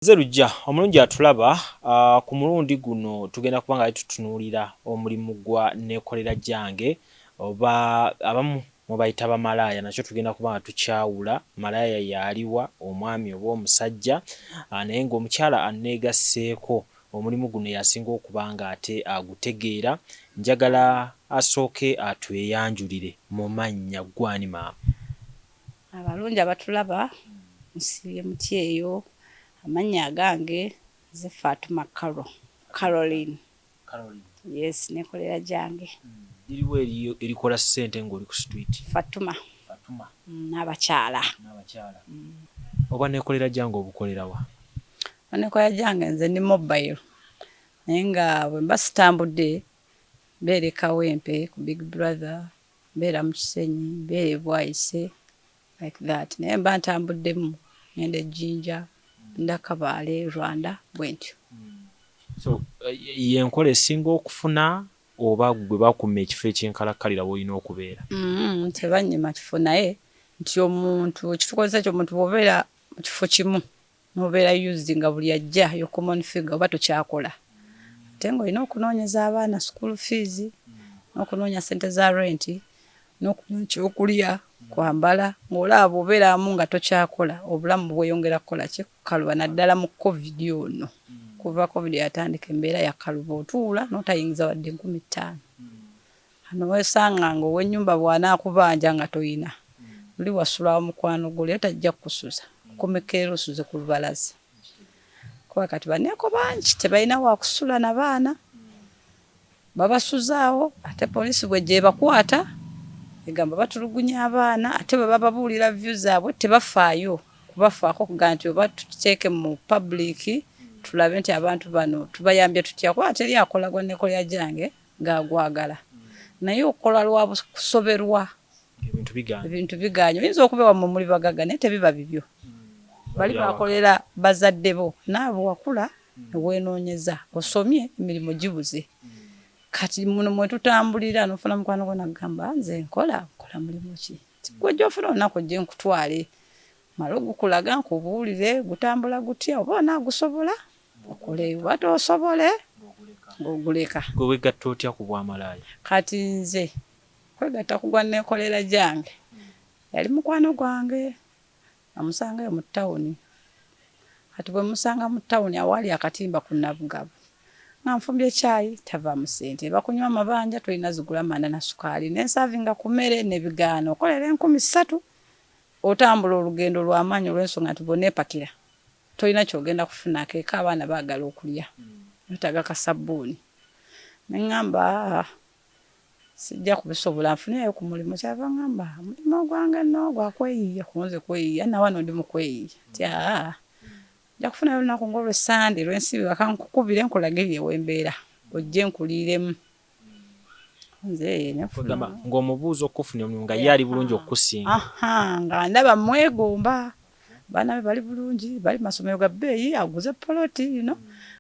Zerujja omulungi atulaba ku mulundi guno tugenda kubanga tutunuulira omulimu gwa Nekolerera Gyange oba abamu mubayita bamalaya nakyo tugenda kubanga tukyawula malaya yaliwa omwami oba omusajja naye ng'omukyala anneegasseeko omulimu guno yasinga okubanga ate agutegeera njagala asooke atweyanjulire mu mannya gwani maama. Abalungi abatulaba musibye muti eyo amanya agange ze Fatuma Caroline. Yes, Nekolerera Gyange. Iriwo erikola ssente ng'oli ku street. Fatuma. N'abakyala. Oba Nekolerera Gyange obukolera wa? Nekolerera Gyange nze ndi mobile. Naye nga bwe mba sitambudde mbeera Kawempe ku Big Brother, mbeera mu Kisenyi, mbeera Bwaise like that. Naye mba ntambuddemu ngende Jinja, Ndakabaale, Rwanda bwentyo. So yenkola esinga okufuna oba gwe bakuma ekifo ekyenkalakkalira w'olina okubeera? Tebanyima kifo naye nti omuntu ekitukozesa ky'omuntu bw'obeera mu kifo kimu n'obeera used nga buli ajja yo common figure oba tokyakola. Ate ng'olina okunoonyeza abaana school fees, n'okunoonya ssente za rent, n'okunoonya ekyokulya, kwambala, ng'olaba obeera amu nga tokyakola obulamu bweyongera kukola kukaluba naddala mu COVID ono. Kuva COVID yatandika embeera yakaluba otuula n'otayingiza wadde 15,000. Hano weesanga ng'ow'ennyumba bw'anaakubanja nga toyina. Oli wasulawo mukwano gwo tajja kukusuza. Kumekeera osuze ku lubalaza. Kuba kati baneeko bangi tebalina wa kusula na baana. Babasuzaawo ate poliisi bwe gyebakwata egamba batulugunya abaana ate bwe bababuulira view zaabwe tebafaayo kubafaako kugaa nti oba tuteeke mu public tulabe nti abantu bano tubayambye tutya kuba teri akola gwa Nekolerera Gyange ng'agwagala. Naye okukola lwa kusoberwa ebintu bigaanyi oyinza okubeewa mu muli bagaga naye tebiba bibyo. Bali bakolera bazadde bo naabo wakula neweenoonyeza osomye emirimu gibuze. Kati muno mwe tutambulira n'ofuna mukwano gwo n'agamba nze nkola mulimu ki? Gwe gy'ofuna olunaku gye nkutwale mala ogukulaga nkubuulire gutambula gutya oba onaagusobola okole oba toosobole ng'oguleka. Gwe weegatta otya ku bwamalaaya? Kati nze kwegatta ku gwa Nekolerera Gyange yali mukwano gwange amusangayo mu ttawuni. Kati bwe musanga mu ttawuni awali akatimba ku Nabugabo nga nfumbye caayi tavaamu ssente bakunywa amabanja tolina zigula manda na sukaali n'ensavinga ku mmere n'ebigaana okolera 3,000 otambula olugendo lw'amaanyi olw'ensonga nti bw'oneepakira tolina kyogenda kufunako eka abaana baagala okulya netaga kasabbuuni. Ne ŋŋamba sijja kubisobola nfuneyo ku mulimu kyava ŋŋamba omulimu ogwange nno gwakweyiiya kunze kweyiiya nawano ndi mu kweyiiya ti nja kufunayo olunaku ng'olw'Essande lw'ensibi bakankukubire nkulagirire w'embeera ojje nkuliiremu. Nze nefuna ng'omubuuza okufunira omulimu nga ye ali bulungi okukusinga. Nga ndaba mwegomba baana be bali bulungi bali masomero ga bbeeyi aguze poloti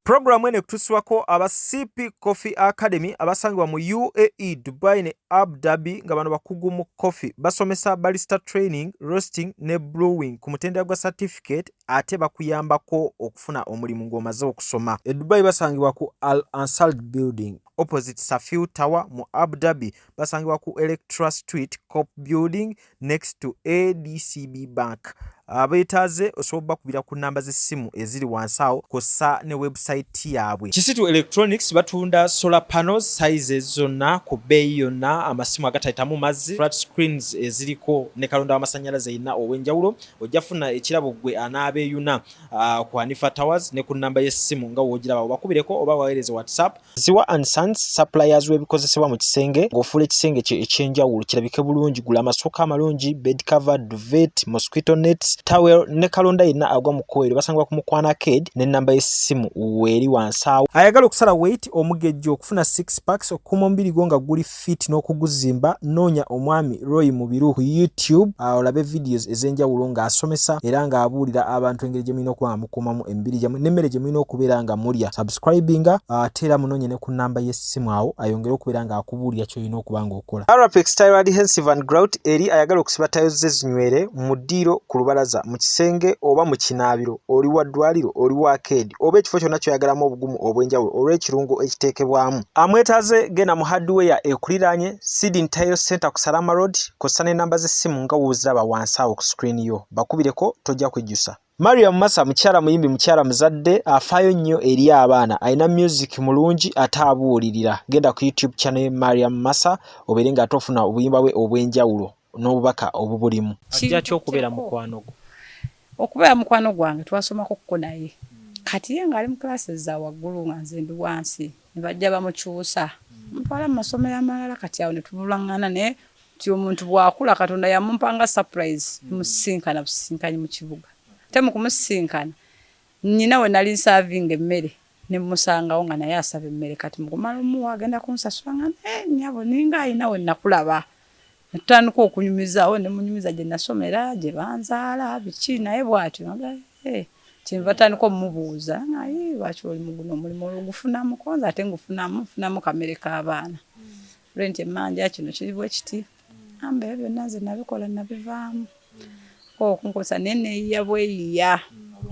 Programu eno ekutusibwako aba CP Coffee Academy abasangibwa mu UAE, Dubai ne Abu Dhabi nga bano bakugu mu coffee basomesa barista training, roasting ne brewing ku mutendera gwa certificate ate bakuyambako okufuna omulimu ng'omaze okusoma. E Dubai basangibwa ku Al Ansal Building opposite Safiu Tower. Mu Abu Dhabi basangibwa ku Electra Street Cop Building next to ADCB Bank. Abeetaaze osobola kubira ku namba z'essimu eziri wansi awo kosa ne website yaabwe. Kisitu Electronics batunda solar panels sizes zonna ku bbeeyi yonna, amasimu agatayitamu mazzi, flat screens eziriko ne kalonda w'amasannyalaze yina ow'enjawulo. Ojja funa ekirabo gwe anaabeeyuna ku Hanifa Towers ne ku namba y'essimu nga woogiraba obakubireko oba waweereze WhatsApp. Ziwa and Sons suppliers w'ebikozesebwa mu kisenge ng'ofuula ekisenge kye ekyenjawulo kirabike bulungi. Gula amasooka amalungi, bed cover, duvet, mosquito nets, towel ne kalonda yenna agwa mu kkoero basangibwa ku Mukwana Arcade ne namba y'essimu weeri wansawo ayagala okusala weight omugejjo okufuna 6 packs okukuma omubiri gwo nga guli fit n'okuguzimba noonya omwami Roy Mubiru ku YouTube olabe videos ez'enjawulo ng'asomesa era ng'abuulira abantu engeri gye mulina okuba mukuumamu emibiri gyammwe n'emmere gye mulina okubeera nga mulya subscribinga ate era munoonye ne ku nnamba y'essimu awo ayongere okubeera ng'akubuulira ky'olina okuba ng'okola. Arapex Tire Adhesive and Grout eri ayagala okusiba tayo ze zinywere mu ddiiro ku lubalaza mu kisenge oba mu kinaabiro oli wa ddwaliro oli wa arcade oba ekifo kyonna ky'oyagalamu obugumu obw'enjawulo olw'ekirungo ekiteekebwamu. Amwetaaze genda mu hardware ekuliraanye Sidin Tile Center ku Salama Road kossa n'ennamba z'essimu nga wooziraba wansi awo ku screen yo bakubireko tojja kwejjusa. Mariam Massa mukyala muyimbi mukyala muzadde afaayo nnyo eri abaana alina music mulungi ate abuulirira genda ku YouTube channel ye Mariam Massa obeere nga tofuna obuyimba bwe obw'enjawulo n'obubaka obubulimu. Ajja ki okubeera mukwano gwo? Okubeera mukwano gwange twasomako ko naye kati ye ng'ali mu classes za waggulu nga nze ndi wansi ne bajja bamukyusa mutwala mu masomero amalala kati awo ne tubulaŋŋana ne ti omuntu bw'akula Katonda yamumpanga surprise musinkana businkanyi mu kibuga ate mu kumusinkana nnyina we nali nsavinga emmere ne musangawo nga naye asaba emmere kati mukumala omuwa agenda kunsasula nga nnyabo ninga ayina we nakulaba netutandika okunyumizaawo ne munyumiza gye nasomera gye banzaala biki naye bw'atyo kyenva tandika omubuuza naye lwaki oli mu guno omulimu ogufunamu konza ate ngufunamu kamere k'abaana lwenti emmanja kino kiri bwe kiti amba ebyo byonna nze nabikola nabivaamu okunkosa neneeyiya bweyiya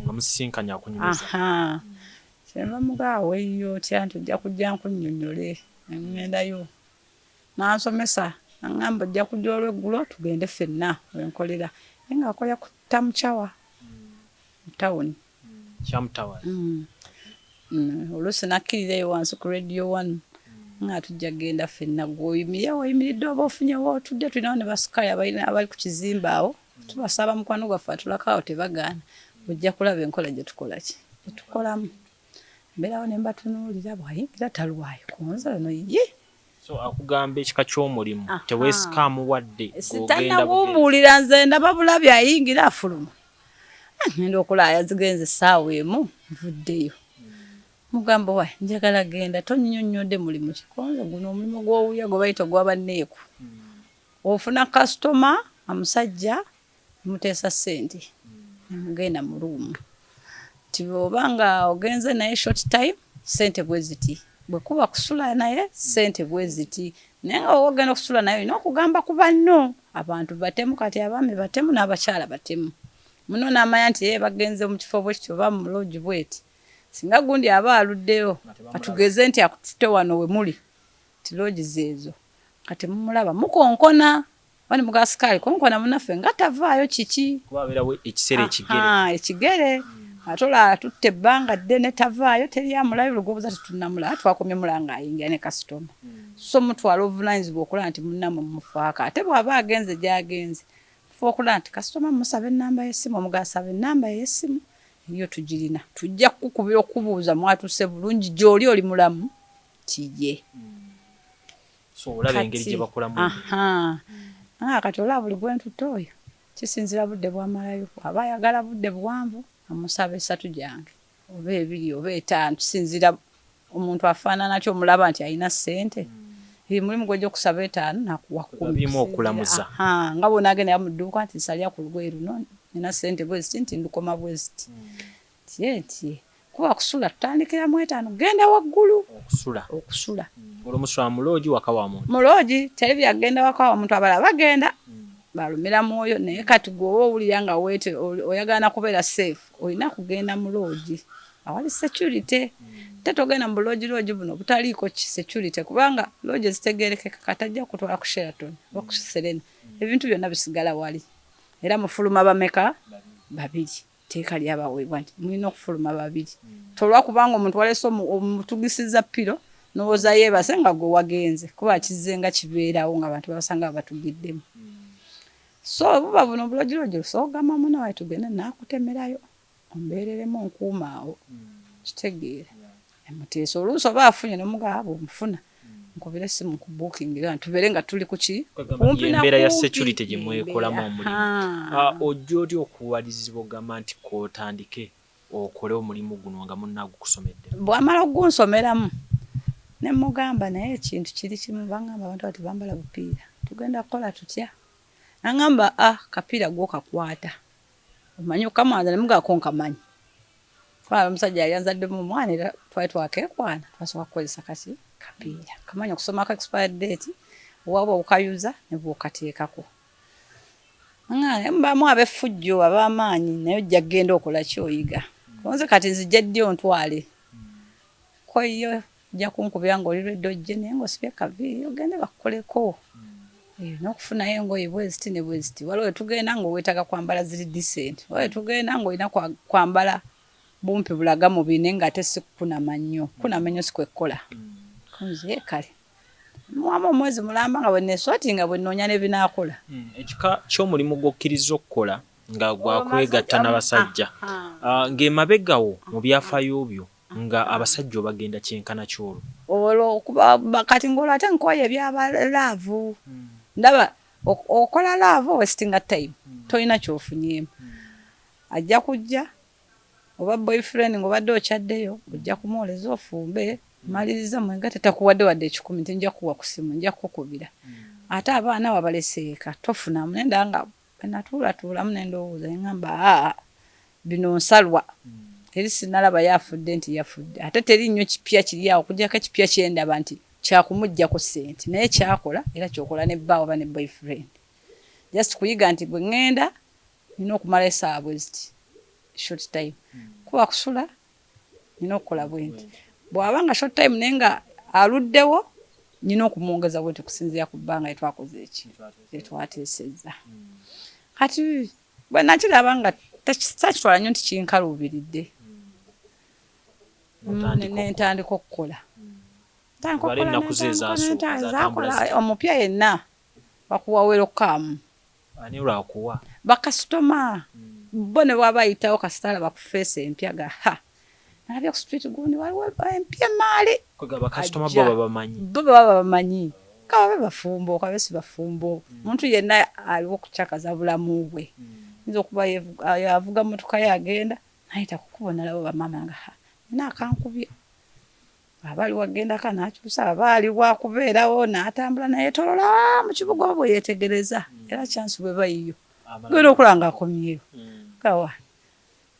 nga musisinkanya akunyumiza kyenva mugaawo eyiyo otya nti ojja kujja nkunnyonnyole ngendayo nansomesa naŋŋamba ojja kujja olw'eggulo tugende ffenna wenkolera naye ng'akolera ku Tamuchawa mu tawuni Kyamutawa oluusi nakkirireyo wansi ku Radio 1 nga tujja genda ffenna oyimiridde oba ofunyewo otudde tulinawo ne basikayo abali ku kizimba awo tubasaba mukwano gwaffe atulakaawo tebagaana ojja kulaba enkola gye tukola ki gye tukolamu mbeerawo ne mbatunuulira bw'ayingira talwayo kunza ono ye so akugamba ekika ky'omulimu teweesikamu wadde sitannabuubuulira nze ndaba bulabi ayingira afuluma ngenda okulaaya zigenze essaawa emu nvuddeyo mugamba wayi njagala genda tonnyonnyodde mulimu kikonze guno omulimu gw'owulya gwe bayita ogw'abanneeku ofuna kasitoma omusajja muteesa ssente nemugenda mu luumu ti oba nga ogenze naye short time ssente bwe ziti bwe kuba kusula naye ssente bwe ziti naye nga wowe ogenda okusula naye olina okugamba ku banno abantu batemu kati abaami batemu n'abakyala batemu muno n'amanya nti ye bagenze mu kifo bwe kityo oba mu loogi bweti singa gundi aba aluddeyo katugeze nti akutute wano we muli ti loogi zeezo kati mumulaba mukonkona wani mugasikaali konkona munaffe nga tavaayo kiki kuba abeerawo ekiseera ekigere atola tutte ebbanga ddene tavaayo teri amulayo lugobuza tetunnamulaba twakomye mulanga ayingira ne kasitoma so mutwala obuvunanyizibwa okulaba nti munnamwe mumufaako ate bw'aba agenze gy'agenze tufa okulaba nti kasitoma musaba ennamba y'essimu omugasaba ennamba y'essimu eyo tugirina tujja kukubira okubuuza mwatuse bulungi gy'oli oli mulamu kiye so olaba engeri gye bakolamu kati olaba buli bwentutte oyo kisinzira budde bwamalayo aba ayagala budde buwanvu amusaba 3 gyange oba 2 oba 5 kisinzira omuntu afaanana ki omulaba nti alina ssente mulimu gw'ojja okusaba 5 nakuwa 10 bimu okulamuza nga bwona agenda mu dduuka nti nsalya ku lugoye luno nina ssente bwe ziti nti ndukoma bwe ziti tie kuba kusula tutandikira mu 5 genda waggulu okusula olwomusula mu loogi waka wa muntu mu loogi teri byagenda waka wa muntu abalala bagenda balumira mwoyo naye kati gwoba owulira nga weete oyagala kubeera safe olina kugenda mu loogi awali security tetogenda mu loogi buno butaliiko security kubanga loogi zitegeerekeka katajja kutwala ku Sheraton oba ku Serena ebintu byonna bisigala wali era mufuluma bameka 2 teeka lyabaweebwa nti mulina okufuluma 2 tolwa kubanga omuntu walese omutugisiza piro n'owooza yeebase nga gwe wagenze kuba kizenga kibeerawo nga abantu babasanga batugiddemu so buba buno bulogirogiro soogamba muno wayi tugende naakutemerayo ombeereremu nkuumaawo kitegeera emuteesa oluusi oba afunye nomugabo omufuna nkubira essimu ku booking era tubeere nga tuli ku ki kumpi na embeera ya security gye mwekolamu omulimu ojja oti okuwalizibwa ogamba nti kootandike okole omulimu guno nga munnaago kusomedde? Bwamala okunsomeramu ne mugamba naye ekintu kiri kimu bangamba abantu bati bambala bupiira tugenda kukola tutya nangamba kapiira gwo kakwata omanyi okamwanza ne mugako nkamanyi kwa omusajja yali anzaddemu omwana era twali twakekwana twasobola kukozesa kati kapiira kamanya okusoma ka expired date waba okayuza ne bwokateekako ngane mbamu abeffujjo ab'amaanyi naye ojja kgenda okola kyoyiga konze kati nzijja ddi ontwale koyo ojja kunkubira ng'oli lwedde ojje naye ng'osibye kaviiri ogende bakukoleko n'okufunayo engoye bweziti ne bweziti waliwo tugenda ng'oweetaga kwambala ziri decent waliwo tugenda ng'olina kwambala bumpi bulaga mu bine ng'ate si kunama nnyo si kwekkola kunze kale muwamu omwezi mulamba nga bwe neeswati nga bwe nnoonya ne binaakola ekika ky'omulimu gw'okkiriza okukola nga gwakwegatta n'abasajja ng'emabegawo mu byafaayo byo nga abasajja obagenda kyenkana kyolwo olwo kati ng'olwo ate nkooye ebyabalaavu ndaba okola laavu wastinga time tolina kyofunyeemu ajja kujja oba boyfriend ng'obadde okyaddeyo ojja kumwoleza ofumbe maliriza mwenga tetakuwadde wadde 10 nti nja kuwa ku simu nja kukubira ate abaana wabaleseeka tofunamu nenda nga natuulatuulamu nendowooza ngamba bino nsalwa eri sinalaba yafudde nti yafudde ate teri nnyo kipya kiri awo okugyako ekipya kyendaba nti kyakumuggyako ssente naye kyakola era kyokola ne bbaawo oba ne boyfriend just kuyiga nti bwe ŋŋenda nina okumala essaawa bweziti short time kuba kusula nina okukola bwenti bw'aba nga short time naye nga aluddewo nina okumwongeza bwenti kusinziira ku bbanga etwakoze eki etwateesezza kati bwe nakiraba nga takitwala nnyo nti kinkaluubiridde nentandika okukola omupya yenna bakuwa welokaamu ani lwakuwa bakasitoma bo ne bwaba ayitawo kasitala bakufeesa empya ga nalabya ku street gundi waliwo empya maali bakasitoma bo baba bamanyi kababe bafumbo kabe si bafumbo omuntu yenna aliwo okucakaza bulamu bwe nzo kuba yavuga motoka yagenda nayita kukubona labo bamama nga nakankubye abali wagenda kana kyusa abali wakubeerawo n'atambula naye tolola mu kibuga bwe yetegereza era chance bwe bayiyo gero okulanga akomyeyo kawa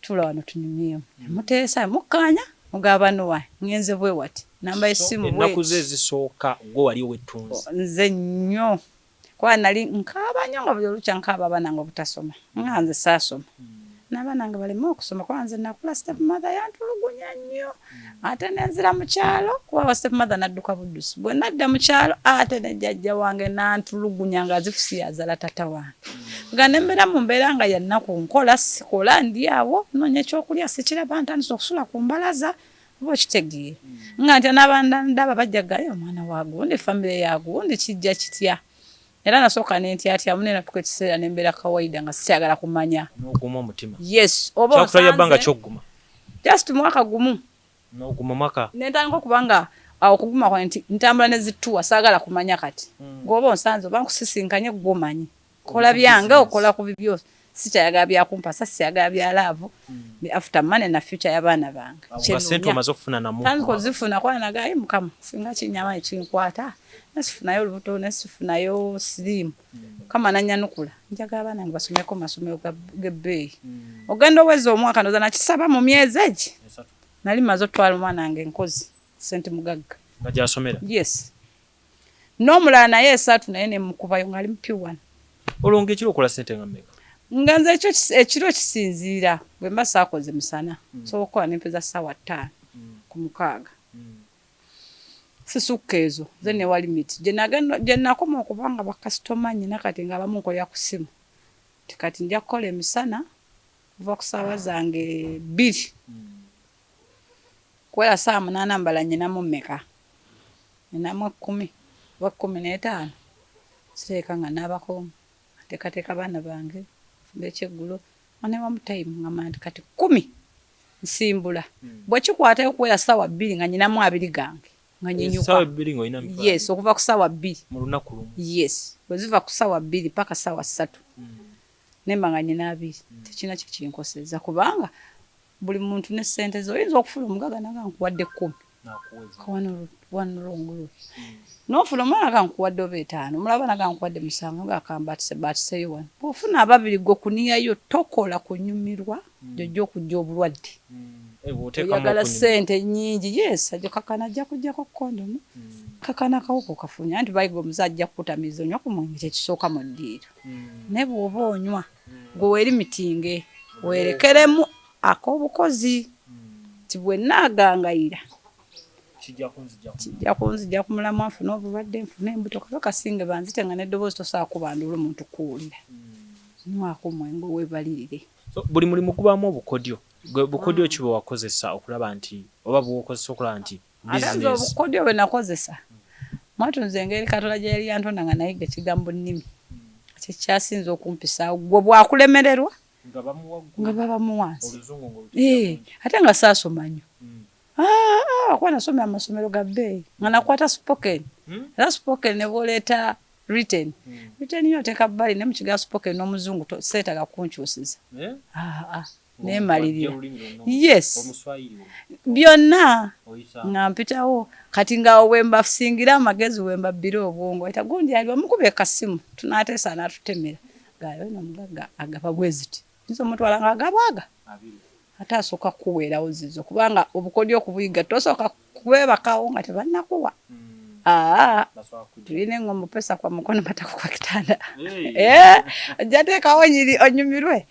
tula wano tunyumyeyo muteesa mukanya mugabano wa ngenze bwe wati namba esimu bwe nakuze zisooka gwo wali wetunzi nze nnyo kwa nali nkaba nnyo nga buli lucha nkaba abananga obutasoma nganze saasoma n'abananga balema okusoma kwa nze nakula step mother yantulugunya nnyo ate nenzira mu kyalo kuba step mother nadduka buddusi bwe nadda mu kyalo ate ne jjajja wange nantulugunya nga zifusi yazala tata wange nga nembera mu mbeera nga yannaku nkola sikola ndi awo noonya ekyokulya sikiraba ntandise okusula ku mbalaza oba okitegeera nga nti n'abandaba bajjagayo omwana wagundi famire yagundi kijja kitya era nasooka nentya munene tuko ekiseera nembeera kawaida nga sikyagala kumanya n'oguma omutima yes oba kyakulabya bbanga ky'okuguma just mwaka gumu n'oguma mwaka nentandika okubanga awo okuguma kwa nti ntambula ne zituwa saagala kumanya kati ng'oba onsanze oba nkusisinkanye gw'omanyi kola byange okola ku bibyo sikyayagala byakumpasa sikyagala bya laavu after money na future y'abaana bange kyennoonya omaze okufuna namu tandika ozifuna kwanagaye mukama singa kinyama ekinkwata nesifunayo olubuto nesifunayo sirimu kama nanyanukula njaga abaana nga basomeko masomero g'ebbeeyi ogenda oweza omwaka ndoza nakisaba mu myezi egi nali maze otwala omwana wange nkozi sente mugagga nga gyasomera yes n'omulala naye esatu naye nemukubayo ngaali mupiwana olwo ekiro okola sente nga mmeka nga nze ekiro kisinziira bwe mba saakoze musana sobola okukola nempeza ssaawa 5 ku 6 sisukka ezo ze newa limit gye nakoma okubanga bakasitoma nyina kati nga abamu nkolera ku simu kati nja kukola emisana kuva ku ssaawa zange 2 kuwera ssaawa 8 mbala nyinamu mmeka nyinamu 10 oba 15 siteeka nga n'abakongo ateekateeka baana bange bekyeggulo anewa mutaimu nga mandi kati 10 nsimbula bwe kikwatayo kuwera ssaawa 2 nga nyinamu 2 gange nga nyenyuka ssaawa 2 ng'olina yes okuva ku ssaawa 2 mu lunaku lumu yes bwe ziva ku ssaawa 2 paka ssaawa 3 nemba nga nyina 2 tekina kye kinkoseza kubanga buli muntu ne ssente zo oyinza okufuna omugaga naga nkuwadde 10 one wrong n'ofuna omwana ga nkuwadde oba 5 omulaba naga nkuwadde 7 gakamba atiseyo wano bw'ofuna ababiri gwe kuniyayo tokola kunyumirwa jjojja okujja obulwadde oyagala ssente nnyingi yes ajo kakana ajja kujjako kondomu kakana kawuko kafunya anti bayiga omusajja kukutamiza onywa ku mwenge kyekisooka mu ddiiro ne bw'oba onywa gwe weeri mitinge weerekeremu ak'obukozi ti bwe naagangayira kijja kunzijja ku mulamwa nfuna obulwadde nfuna embuto kaka kasinge banzite nga n'eddoboozi tosobola kubandula omuntu kuwulira nywako omwenge weebalirire buli mulimu gubaamu obukodyo bukodyo ki bwe wakozesa okulaba nti oba bw'okozesa okulaba nti business obukodyo bwe nakozesa mwatu nze engeri Katonda gye yali yantonda nga nayiga ekigambo nnimi kyekyasinza okumpisa gwe bwakulemererwa nga babamu wansi ate nga saasoma nnyo akuba nasomera amasomero ga bbeeyi nga nakwata spoken era spoken ne bw'oleeta written yo oteeka bbali ne mu kigaa spoken n'omuzungu seetaga kunkyusiza nemalirira yes byonna nga mpitawo kati nga wemba singira amagezi wemba bbira obwongo ayita gundi ali bamukuba ekasimu tunaateesa n'atutemera gayo no mugaga agaba bweziti nizo mutwala nga agabwaga ate asooka kuweerawo zizo kubanga obukodyo okubuyiga tosooka kubebakawo nga tebannakuwa tulina engombo pesa kwa mukono matako kwa kitanda ajja teekawo nyiri onyumirwe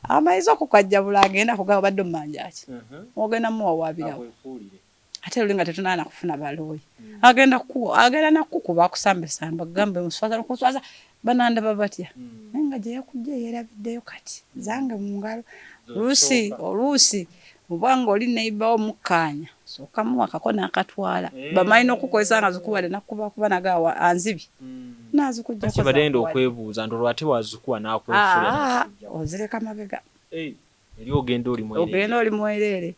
amaizi okukajjabula agenda kugaba badde omumanjaaki ogenda muwawaabirawo ate luli nga tetunaana kufuna balooyi agenda nakukuba akusambesamba gambe muswaza nokuswaza banandaba batya naye nga gye yakujja yeerabiddeyo kati zange mu ngalo oluusi mubanga oli neibawo mukkaanya sooka muwakako n'akatwala bamanyi n'okukozesa nga zikuwadde nakubakuba nagawa anzibi nazikujjako badenda okwebuuza nti olwate wazikuwa n'akwefula ozireka mabega eri ogenda oli mwereere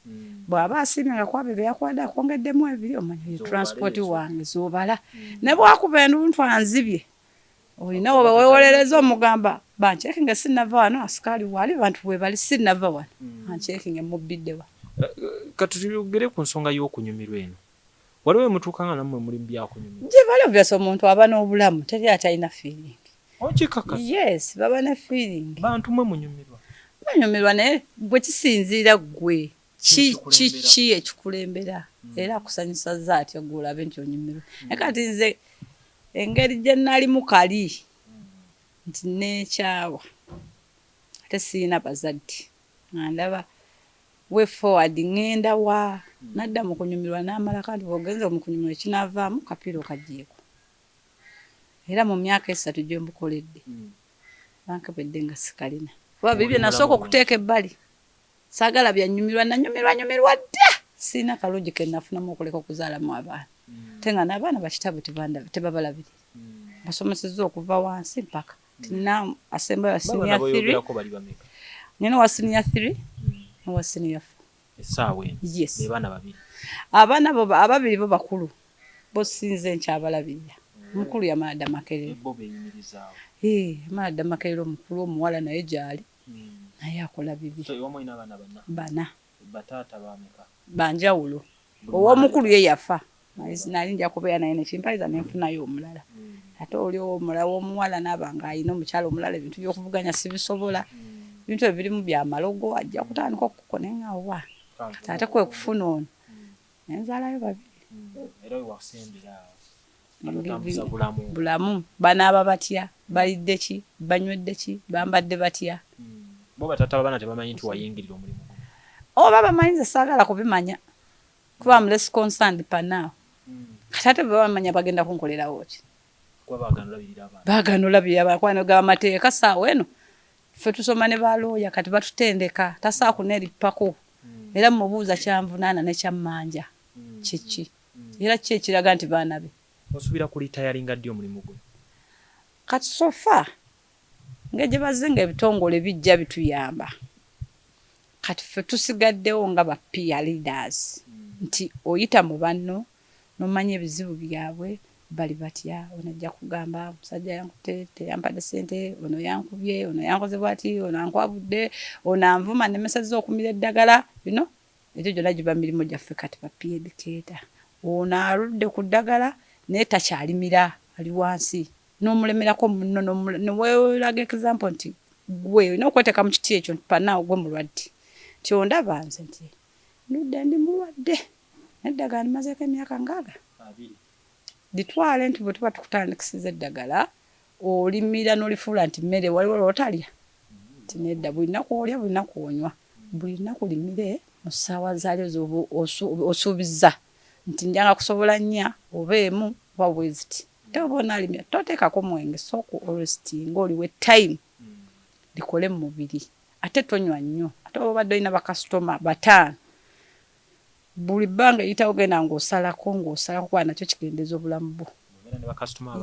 bw'aba asiimye nga kwabe beyakwadde akwongeddemu ebiri omanyi transport wange zobala ne bwakuba enduntu anzibye olina oba weewolereza omugamba bancekinge sinnava wano asikaali wali bantu we bali sinnava wano ancekinge mubbiddewa katuyogere ku nsonga y'okunyumirwa eno waliwo emutuuka nga nammwe mulimu byakunyumirwa gye bali obviously omuntu aba n'obulamu teri atalina feeling okikakasa yes baba ne feeling bantu mwe munyumirwa banyumirwa naye bwe kisinziira ggwe ki ekikulembera era akusanyusa zaatyo gw'olabe nti onyumirwa kati nze engeri gye nalimu kali nti neekyawa ate siina bazadde ndaba way forward ŋŋenda wa nadda mu kunyumirwa n'amala kandi bw'ogenze mu kunyumirwa ekinaavaamu kapiira okagyeko era mu myaka 3 gye mbukoledde bankebedde nga sikalina kuba bibyo nasooka okuteeka ebbali saagala byanyumirwa nanyumirwa dda siina kalungi ke nafunamu okuleka okuzaalamu abaana ate nga n'abaana bakitabo tebabalabirira basomesezza okuva wansi mpaka tina asemba ya senior 3 nina wa senior 3 wa senior 4 esaawe yes baana babiri abaana bo ababiri bo bakulu bo sinze nkyabalabirira mukulu yamala Makerere bo beeyimirizaawo amala Makerere omukulu omuwala naye gyali naye akola bibi omwina abaana bana bataata baameka banjawulo ow'omukulu ye yafa nali nja kubeera naye nekimpaliza nenfunayo omulala ate oli omulala w'omuwala n'abanga alina omukyala omulala ebintu by'okuvuganya sibisobola ebintu ebirimu byamalogo ajja kutandika okuko naye nga wa ate kwe kufuna ono nenzaalayo babiri era wasembera bulamu banaaba batya balidde ki banywedde ki bambadde batya bo bataata baana tebamanyi nti wayingirira omulimu oba bamanyi nze saagala kubimanya kuba am less concerned panaawo kati ate bamanya bagenda kunkolerawo ki baagana olabirira abaana kuba nogaba amateeka saawa eno ffe tusoma ne balooya kati batutendeka tasaa kuneripako era mubuuza kyanvunaana nekyammanja kiki era ki ekiraga nti baana be osuubira kulitayalinga ddi omulimu gwe kati sofa ng'egye bazinga ebitongole bijja bituyamba kati ffe tusigaddewo nga ba peer leaders nti oyita mu banno n'omanya ebizibu byabwe bali batya ono ajja kugamba musajja yankute teyampadde ssente ono yankubye ono yankoze bwati ono ankwabudde ono anvuma nemesazza okumira eddagala ekyo gyonna giba mirimu gyaffe kati ba educator ono aludde ku ddagala naye takyalimira ali wansi n'omulemerako munno neweeraga example nti gwe olina okweteeka mu kiti ekyo panaawo gwe mulwadde nti ondaba nze nti ndudde ndi mulwadde neddagala ndimazeeko emyaka 6 litwale nti bwe tuba tukutandikisiza eddagala olimira n'olifuula nti mmere waliwo lwotalya nti nedda buli nnaku olya buli nnaku onywa buli nnaku limire mu ssaawa zaalyo osuubizza nti njanga kusobola nnya oba emu oba bweziti ate oba onaalimya toteekako mwenge sooka olwesitinga oliwe time likole mu mubiri ate tonywa nnyo ate oba obadde olina bakasitoma 5 buli bbanga eyitawo genda ng'osalako kuba nakyo kikendeeza obulamu bwo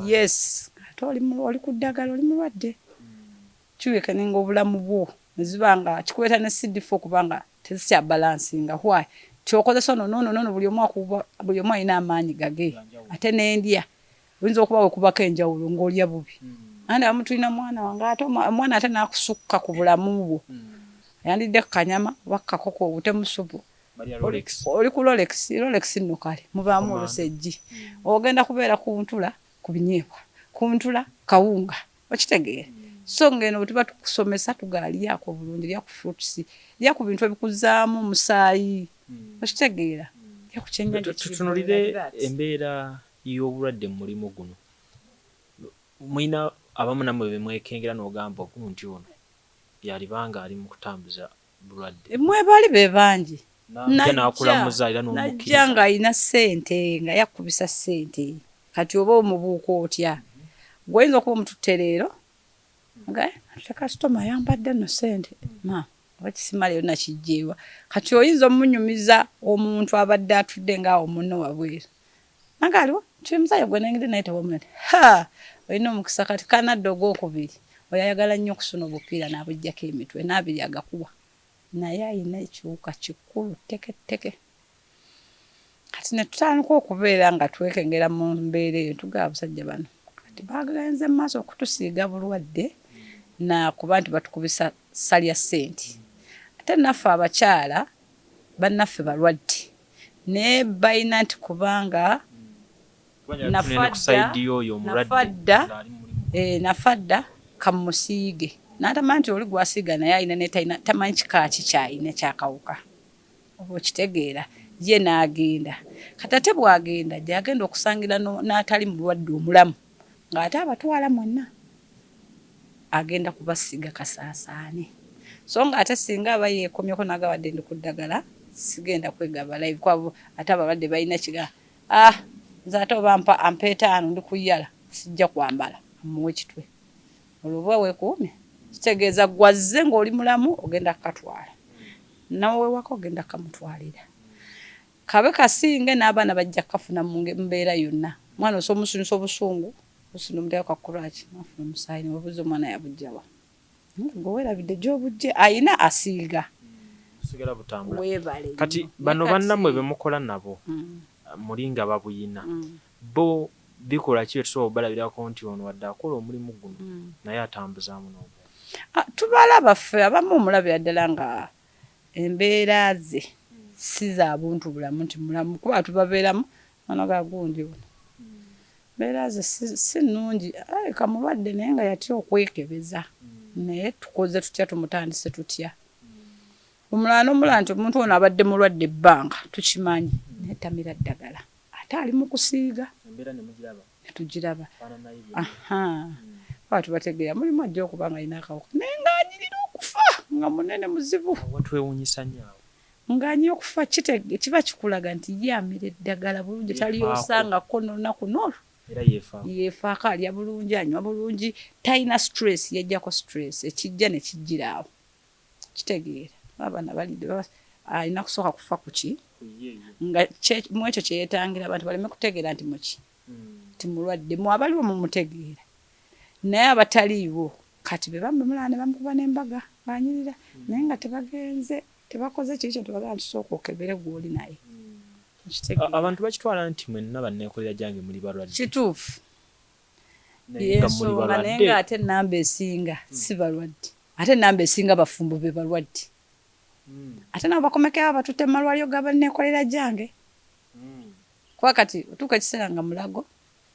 yes ate oli ku ddagala oli mulwadde kiwekeninga obulamu bwo nezibanga kikuleeta ne CD4 kubanga tezikya balansinga why kyokozesa ono buli omu alina amaanyi gage ate n'endya oyinza okuba wekubako enjawulo ng'olya bubi andi abamu tulina mwana wange ate omwana ate n'akusukka ku bulamu bwo ayandidde ku kanyama oba kakoko obutemu supu oli ku Rolex nno kale mubaamu olusejji ogenda kubeera ku ntula ku binyeebwa ku ntula kawunga okitegeera so ngeno bwe tuba tukusomesa tugaaliako bulungi lya ku fruits lya ku bintu ebikuzaamu omusaayi okitegeera lya ku kyennyanja tutunulire embeera y'obulwadde mu mulimu guno mulina abamu namwe bemwekengera n'ogamba ogunti ono yalibanga ali mu kutambuza bulwadde mwebali be bangi najja nga alina ssente nga yakubisa ssente kati oba omubuuka otya gwayinza okuba omututte leero ate kasitoma yambadde nno ssente oba kisimala yonna kijjeewa kati oyinza omunyumiza omuntu abadde atudde ngaawo munno wabweru nange aliwo kimuzayo gwe nengede naye tewamunati olina omukisa kati kanadde ogwokubiri oyo ayagala nnyo okusuna obupiira n'abujjako emitwe n'abiri agakuwa naye ayina ekiwuka kikulu teketeke kati ne tutandika okubeera nga twekengera mu mbeera eyo tugaba abasajja bano kati bagenze mu maaso okutusiiga bulwadde nakuba nti batukubisa salya ssente ate naffe abakyala bannaffe balwadde naye balina nti kubanga nafadda kamusiige n'atamanyi nti oli gwasiiga naye alina tamanyi kikaaki kyalina ekyakawuka oba okitegeera ye n'agenda kati ate bw'agenda gy'agenda okusangira n'atali mulwadde omulamu ng'ate abatwala mwenna agenda kubasiiga kasaasaane so nga ate singa aba yeekomyeko n'agawadde ndi ku ddagala sigenda kwegaba live kwabo ate abalwadde balina kiga nze ate oba ampa 5 ndi kuyala sijja kwambala amuwe kitwe olwo oba weekuumye kitegeeza gwazze ng'oli mulamu ogenda kukatwala nawe waka ogenda kamutwalira kabe kasinge n'abaana bajja kafuna mu mbeera yonna mwana osomusunisa obusungu osuna omuteka kakuraki nafuna omusaayi nebabuuza omwana yabujjawa gwe weerabidde gy'obujje ayina asiiga sigala butambula weebale kati bano bannammwe bemukola nabo mulinga babuyina bo bikola ki etusobola obalabirako nti ono wadde akola omulimu guno naye atambuzaamu n'obulamu tubalaba ffe abamu omulabira ddala nga embeera ze si za buntu bulamu nti mulamu kuba tubabeeramu ono gagundi ono embeera ze si nnungi kamulwadde naye nga yatya okwekebeza naye tukoze tutya tumutandise tutya omulala n'omulala nti omuntu ono abadde mulwadde ebbanga tukimanyi naye tamira ddagala ate ali mu kusiiga netugiraba aba tubategeera mulimu ajja okuba nga alina akawuka naye ng'anyirira okufa nga munene muzibu watwewuunyisa nnyo awo ng'anyira okufa kiba kikulaga nti ye amira eddagala bulungi taliyosangako n'olunaku n'olwo era yeefaako alya bulungi anywa bulungi talina stress yajjako stress ekijja ne kijjira awo kitegeera abaana balidde alina kusooka kufa ku ki nga mu ekyo kye yeetangira abantu baleme kutegeera nti muki nti mulwadde mu abaliwo mumutegeera naye abataliiwo kati be bambe mulala ne bamukuba n'embaga banyirira naye nga tebagenze tebakoze kikyo tebagaa nti sooka okebere gw'oli naye abantu bakitwala nti mwenna banneekolera Gyange muli balwadde kituufu yensonga naye nga ate enamba esinga si balwadde ate enamba esinga bafumbo be balwadde ate nabo bakomekera batutte mu malwaliro ga banneekolera Gyange kuba kati otuuka ekiseera nga mulago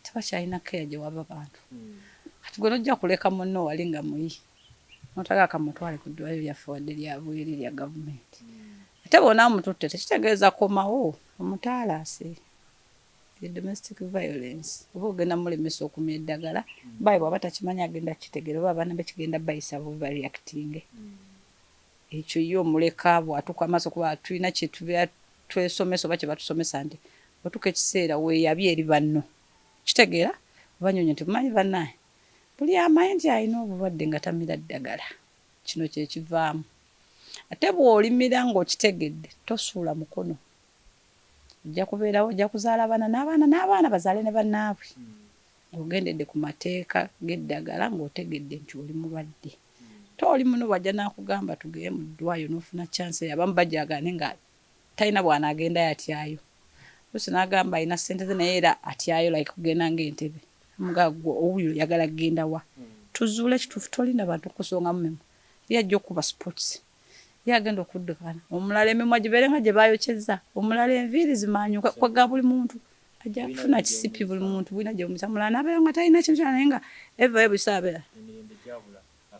tebakyalina keya gye waba bantu kati gwe nojja kuleka munno wali nga muyi notaga akamutwale ku ddwaliro lyaffe wadde lyabweri lya gavumenti ate bona amututte tekitegeeza komawo omutaalase domestic violence oba ogenda mulemesa okumya eddagala bayi bwaba takimanyi agenda kitegeera oba abaana bekigenda bayisa bubi bareactinge ekyo ye omuleka bwatuuka amaaso kuba tulina kyetubeera twesomesa oba kyebatusomesa nti otuuka ekiseera weeyabye eri banno kitegeera obanyonyo nti mumanyi bannaye buli amanyi nti alina obulwadde nga tamira ddagala kino kyekivaamu ate bw'olimira ng'okitegedde tosuula mukono ojja kubeerawo ojja kuzaala n'abaana bazaale ne bannaabwe ng'ogendedde ku mateeka g'eddagala ng'otegedde nti oli mulwadde tooli muno wajja n'akugamba tugeye mu ddwayo n'ofuna chance abamu bajagane nga talina bw'anaagenda yatyayo lusi n'agamba alina ssente ze naye era atyayo like kugenda ng'entebe mugagwo owuyo yagala kugenda wa tuzuule kituufu tolinda bantu kusonga mumemu yajja okuba sports yagenda okuddukana omulala emimwa gibeere nga gye bayokyezza omulala enviiri zimanyuka kwaga buli muntu ajja kufuna kisipi buli muntu bwina gye mumisa mulala n'abeera nga talina kintu naye nga evayo busaabeera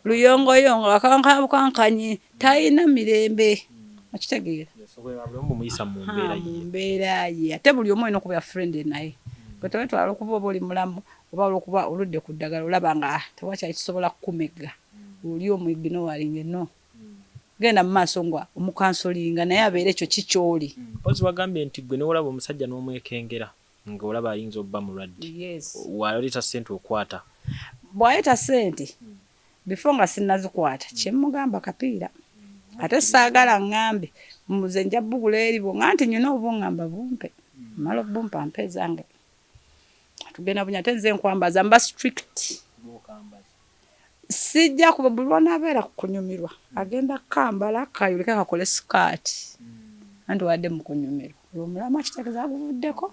luyongoyongo akankabukankanye talina mirembe okitegeera mu mbeera ye ate buli omu olina okubeera friend naye gwe tewetwala okuba oba oli mulamu oba olwokuba oludde ku ddagala olaba nga tewakyali kisobola kukumegga oli omwiginowalinga no genda mu maaso nga omukansolinga naye abeera ekyo kikyoli mpozi wagambye nti gwe newolaba omusajja n'omwekengera nga olaba ayinza obba mulwadde waleeta ssente okwata bw'aleeta ssente before nga sinnazikwata kyemmugamba kapiira ate saagala ŋŋambe muze nja bbugula eribo nga nti nyina obuŋŋamba bumpe mala obumpa mpe zange tugenda bunya ate nze nkwambaza mba strict sijja kuba buli lwanaabeera kunyumirwa agenda kambala kayulike kakole sikaati anti wadde mu kunyumirwa olwomulamu akitegeeza aguvuddeko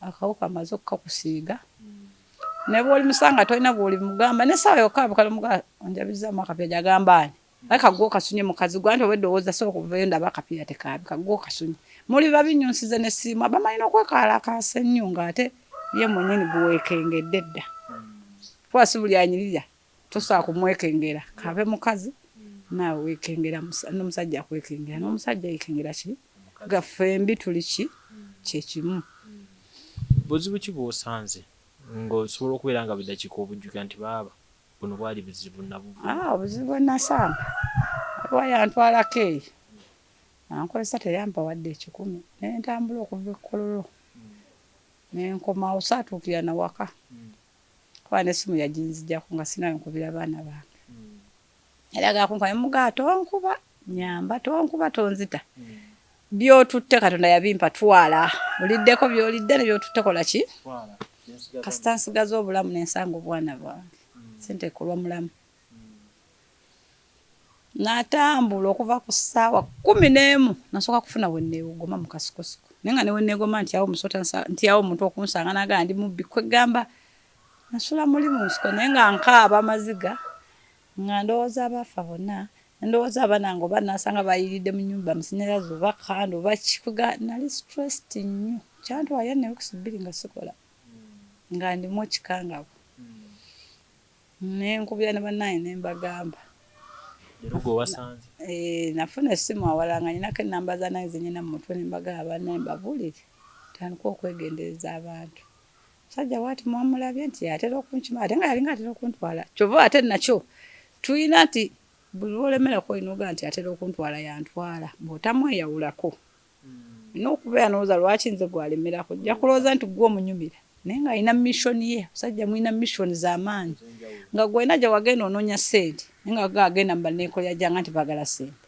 akawuka amaze okukakusiiga ne bw'oli musanga tolina bw'oli mugamba n'essaawa yokka bukale mugaa onjabizaamu akapiira gy'agambaani aye kagwo kasunye mukazi gwe anti obweddowooza sobola okuvayo ndaba akapiira tekaabi kagwo kasunye muli babinyunsize n'essiimu abamanyi n'okwekaalakaasa ennyo ng'ate ye mwennyini guweekengedde dda kuba si buli anyirira tosobola kumwekengera kabe mukazi naawe weekengera n'omusajja akwekengera n'omusajja yeekengera ki gaffe mbi tuli ki kyekimu buzibu ki bw'osanze ng'osobola okubeera nga budakiika obujjuka nti baaba buno bwali buzibu nabuvu obuzibu bwe nasanga aliwo yantwalako eyo ankozesa teyampa wadde 10 nentambula okuva ekkololo nenkomawo saatuukira nawaka kuba n'essimu yaginzijjako nga sinayo nkubira abaana bange era gakunka nemugaa tonkuba nyamba tonkuba tonzita byotutte Katonda yabimpa twala oliddeko byolidde ne byotutte kola ki kasita nsigaza obulamu n'ensanga obwana bwange sente kolwa mulamu natambula okuva ku ssaawa 11 nasooka kufuna wenneewogoma mu kasikosiko naye nga ne wenneegoma nti awo musota nti awo omuntu okunsanga nagaa ndi mubbi kwegamba nasula muli mu nsiko naye nga nkaaba amaziga nga ndowooza abafa bonna ndowooza abaana nga oba nasanga bayiridde mu nnyumba musinyazi oba kando oba kikuga nali stressed nnyo kyantwalira ne weeks 2 nga sikola nga ndimu ekikangabo nenkubira ne bannaye ne mbagamba nafuna essimu awala nga nyinako ennamba zannaye zenyina mu mutwe ne mbagamba bannaye mbabuulire tandika okwegendereza abantu musajja bwati mwamulabye nti atera okunkima ate nga yalinga atera okuntwala kyova ate nakyo tulina nti buli lwolemerako olinoga nti atera okuntwala yantwala bw'otamweyawulako olina okubeera n'olowooza lwaki nze gwalemerako ojja kulowooza nti gwe omunyumira naye nga alina mission ye musajja mulina mission z'amaanyi nga gwena gye wagenda onoonya ssente naye nga agenda mu banneekolera Gyange nti baagala ssente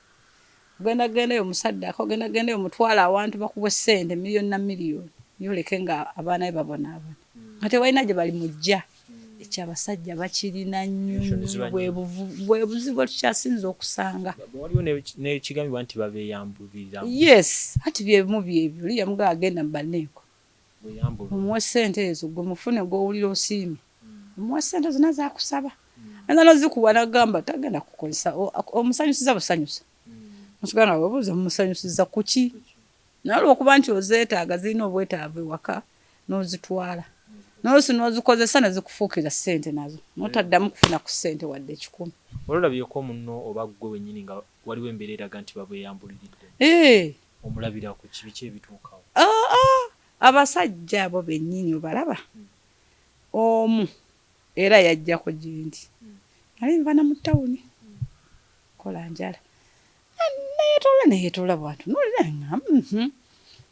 ogenda gendayo omusaddako ogenda gendayo omutwala awantu bakuwa ssente miliyoni na miliyoni yoleke nga abaana be babonaabona nga tewalina gye bali mujja kyabasajja bakirina nnyo bwe buzibu tukyasinza okusanga. Waliwo n'ekigambibwa nti babeeyambulira. Yes, ati byemu byebyo liya mga agenda mu banneeko. Omuwe ssente ezo gwe mufune gw'owulira osiimye. Omuwe ssente zonna zaakusaba. Enda nozikuwa n'agamba tagenda kukozesa omusanyusiza busanyusa. Musugana webuuza mumusanyusiza ku ki? Naye olw'okuba nti ozeetaaga zirina obwetaavu ewaka n'ozitwala. N'oluusi n'ozikozesa ne zikufuukira ssente nazo. N'otaddamu kufuna ku ssente wadde 10. Ololabyeko munno oba ggwe wennyini nga waliwo embeera eraga nti babweyambuliridde. Omulabira ku biki ebituukawo? Abasajja abo bennyini obalaba. Omu era yajjako gyendi. Nali nva na mu ttawuni. Kola njala. Neyeetola bw'atyo. Nolina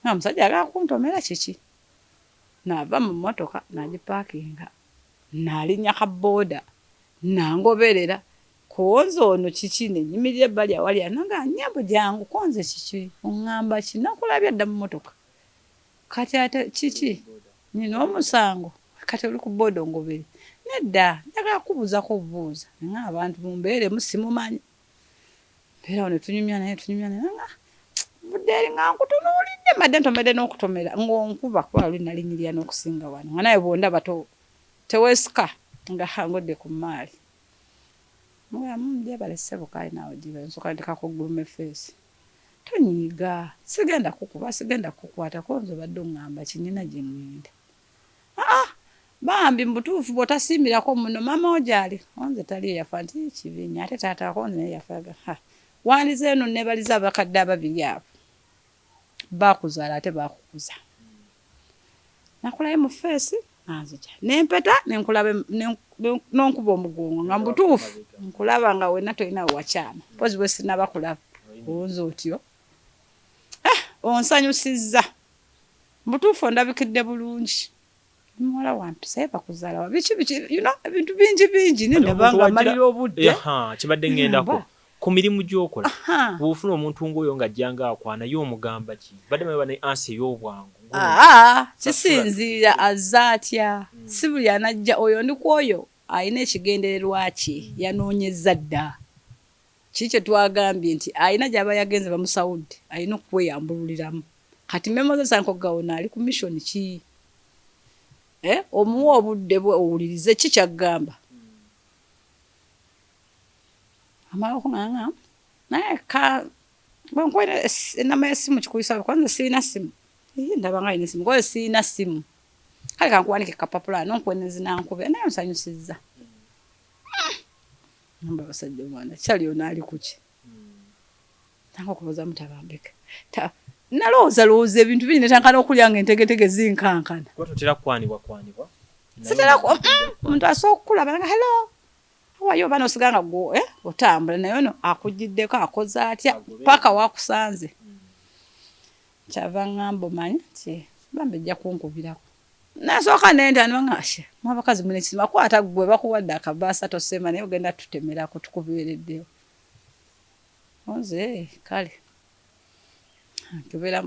nga musajja agala kuntomera kiki. N'ava mu mmotoka n'agipaakinga. N'alinnya ka booda. N'angoberera. Konze ono kiki nenyimirira ebbali awali ananga nyambo jangu konze kiki. Oŋŋamba ki nakulabya dda mu mmotoka. Kati ate kiki? Nina omusango. Kati oli ku booda ongobere. Nedda njagala kubuuzako obubuuza. Nga abantu mu mbeera emu simumanyi. Mbeera ono tunyumya naye nga budde eri nga nkutunuulidde madde ntomedde n'okutomera ng'onkuba kuba luli nalinyirira n'okusinga wano. Nga naye bw'ondaba teweesika nga ngodde ku maali. Njebale ssebo kale naawe jiba nsooka ndekako gulume feesi. Tonyiiga. Sigenda kukuba, sigenda kukwata konze badde oŋŋamba kinnina gye ŋŋenda. Bambi mbutuufu bw'otasiimirako muno mama ogyali. Konze taliyo yafa nti kibinya ate taata konze naye yafaga. Wandize eno nebaliza abakadde ababiri abo. Baakuzaala ate baakukuza. Nakulayo mu feesi nanzija. N'empeta n'onkuba omugongo nga mbutuufu nkulaba nga wenna tolina wakyama. Mpozi bwe sinaba kulaba. Owunza otyo. Onsanyusizza. Mbutuufu ondabikidde bulungi. Muwala wampisa ye bakuzaala wa biki ebintu bingi nendabanga malira obudde. Kibadde ngendako. Ku mirimu gy'okola bw'ofuna omuntu ng'oyo ng'ajjanga akwanayo omugamba ki badde baba ne ansi ey'obwangu. Kisinziira azza atya. Si buli anajja oyo ndi ku oyo alina ekigendererwa kye yanoonyezza dda. Kiki kye twagambye nti alina gy'aba yagenze bamusawudde alina okweyambululiramu. Kati memo ze Sankogawona ali ku mission ki? Omuwa obudde bwe owulirize ki kyagamba. Amala okunganga naye bwenkwena enamba y'essimu kikuyisa kwanza sirina simu. Ndaba nga alina essimu kwayo sirina simu. Kale kankuwanike kapapula n'onkwenezi nankube naye nsanyusizza. Namba basajja omwana kyali ono ali kuki. Nanga okubuuza mutabambike. Nalowooza ebintu biri netankana okulya nga entegetege zinkankana. Totera kwanibwa. Sitera omuntu asooka okukulaba nga hello. Wayo bano siganga go otambula naye ono akujiddeko akoze atya paka wakusanze. Kyava ngamba manyi ti bambe jja kunkubirako. Nasooka nenda nwangashe mwabakazi mwine kisima kwata gwe bakuwadde akabaasa tosema naye ogenda tutemerako tukubeereddeyo. Onze kale. Kibera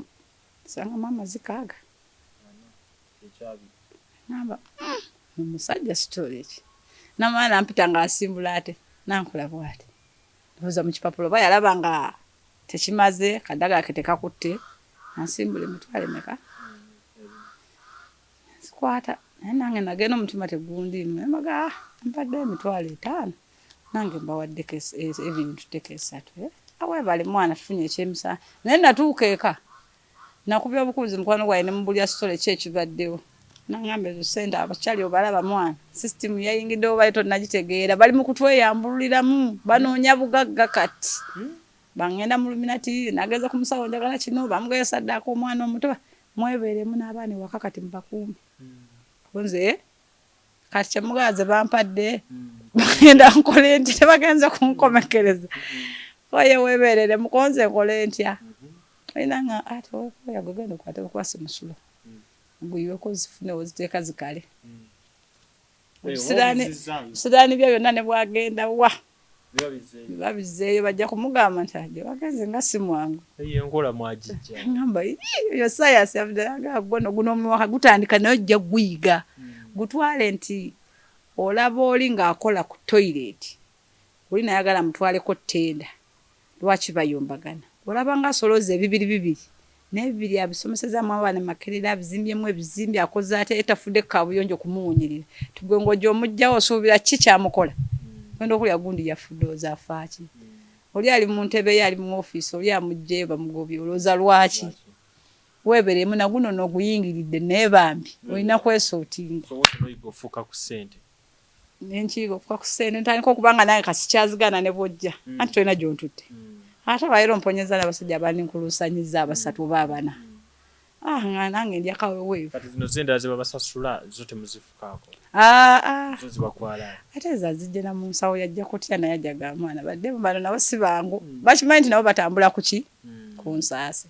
sanga mama zikaaga. Namba musajja storage. Namana ampita nga asimbula ate nankula bwate. Ndoza mu kipapulo bayalaba nga tekimaze kadaga ketekakutte asimbule mitwale meka. Sikwata nange nagenda omutima tegundi mmaga mpadde emitwale 5 nange mbawadde ebintu tekesatu. Awe bali mwana tufunye ekyemisa naye natuuka eka nakubya obukuzi mukwano gwaye ne mubulya sitole kyekibaddewo. Nangambe zo senda abakyali obalaba mwana system yayingidde obaye tonnagitegeera bali mu kutweyambuliramu banoonya bugagga kati bangenda mu luminati nageza ku musawo njagala kino bamugaya saddako omwana omuto mwebeeremu n'abaana ewaka kati mubakuumi. Konze kati kyemugaze bampadde bagenda nkole nti tebagenze kunkomekereza. Oye weebeerere mukonze nkole ntya. Olina nga ate okoya gogenda okwate okwasi musulo. Nguyoko zifune oziteeka zikale. Sudani bya byonna ne bwagenda wa. Babizeeyo bajja kumugamba nti aje bagenze nga simu wangu. Enkola mwagijja. Ngamba yo science yavuga guno omuwaka gutandika nayo jja guyiga. Gutwale nti olaba oli ng'akola ku toilet oli nayagala mutwaleko ttenda lwaki bayombagana olaba nga solooza ebibiri n'ebibiri abisomesezaamu abaana Makerera abizimbyemu ebizimbi akoze ate etafudde kaabuyonjo kumuwunyirira tugwe ng'ojja omugjawo osuubira ki kyamukola genda okulya gundi yafudde ozaafaaki oli ali mu ntebe ye ali mu ofiisi oli amugjeyo bamugobye olooza lwaki weeberemu naguno n'oguyingiridde neebambi olina kwesootinga n'enkiiga ofuka ku ssente ntandika okubanga nange kasikyazigana ne bwojja anti tolina gy'ontutte ate abayero mponyeza n'abasajja abandinkuluusanyiza abasatu oba abana nga nange ndya kaweweevu ate ezazijje na mu nsawo yajja kutya naye ajjaga mwana badde bano nabo si bangu bakimanyi nti nabo batambula ku ki ku nsaasi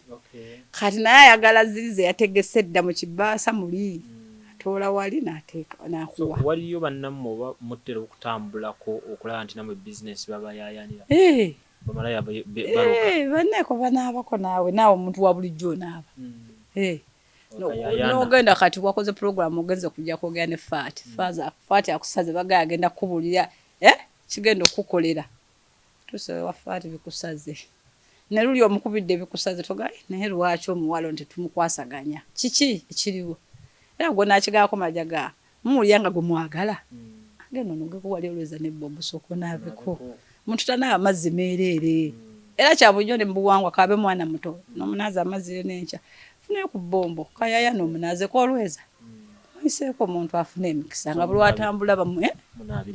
kati naye ayagala zirize yategese dda mu kibaasa muli atoola wali n'ateeka n'akuwa waliyo bannammwe oba muttera okutambulako okulaba nti namwe bizinesi babayaayanira banneeko banaabako naawe omuntu wa bulijjo onaaba n'ogenda kati wakoze puroguramu ogenze kujja kwogera ne faati akusaze bagaya agenda kubulira kigenda okukolera tusewe wa faati bikusaze ne luli omukubidde bikusaze toga naye lwaki omuwalo nti tumukwasaganya kiki ekiriwo era gwe nakigaako majaga mumuulya nga gwe mwagala agenda onogekuwali olweza nebbobu soko naabeko muntu tanaaba amazzi meereere era kyabujjo ne mbuwangwa kabe mwana muto n'omunaazi amazzi n'enkya funayo ku bbombo kayaya n'omunaazi kolweza oyiseeko omuntu afuna emikisa nga buli watambula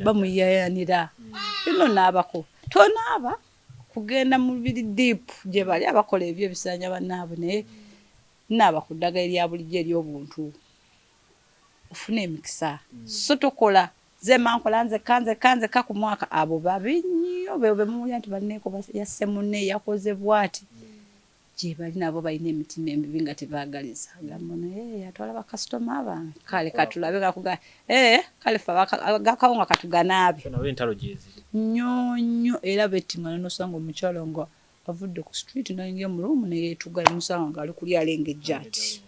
bamuyayanira bino naabako tonaaba kugenda mu biri diipu gye bali abakola ebyo ebisanya bannaabwe naye naaba ku ddagala erya bulijjo ery'obuntu ufuna emikisa so tokola ze mankola nze kanze ka ku mwaka abo babi nnyo bemuwulira nti banneeko yasse munne yakoze bw'ati gye bali nabo balina emitima emibi nga tebaagaliza agamba naye atwala bakasitoma abange kale katulabe gakuga kale fe agakawunga katuganaabe nnyo era bettingana nosanga omukyalo nga avudde ku street nayingira mu ruumu neyeetuga musanga nga ali kuli alengejja ati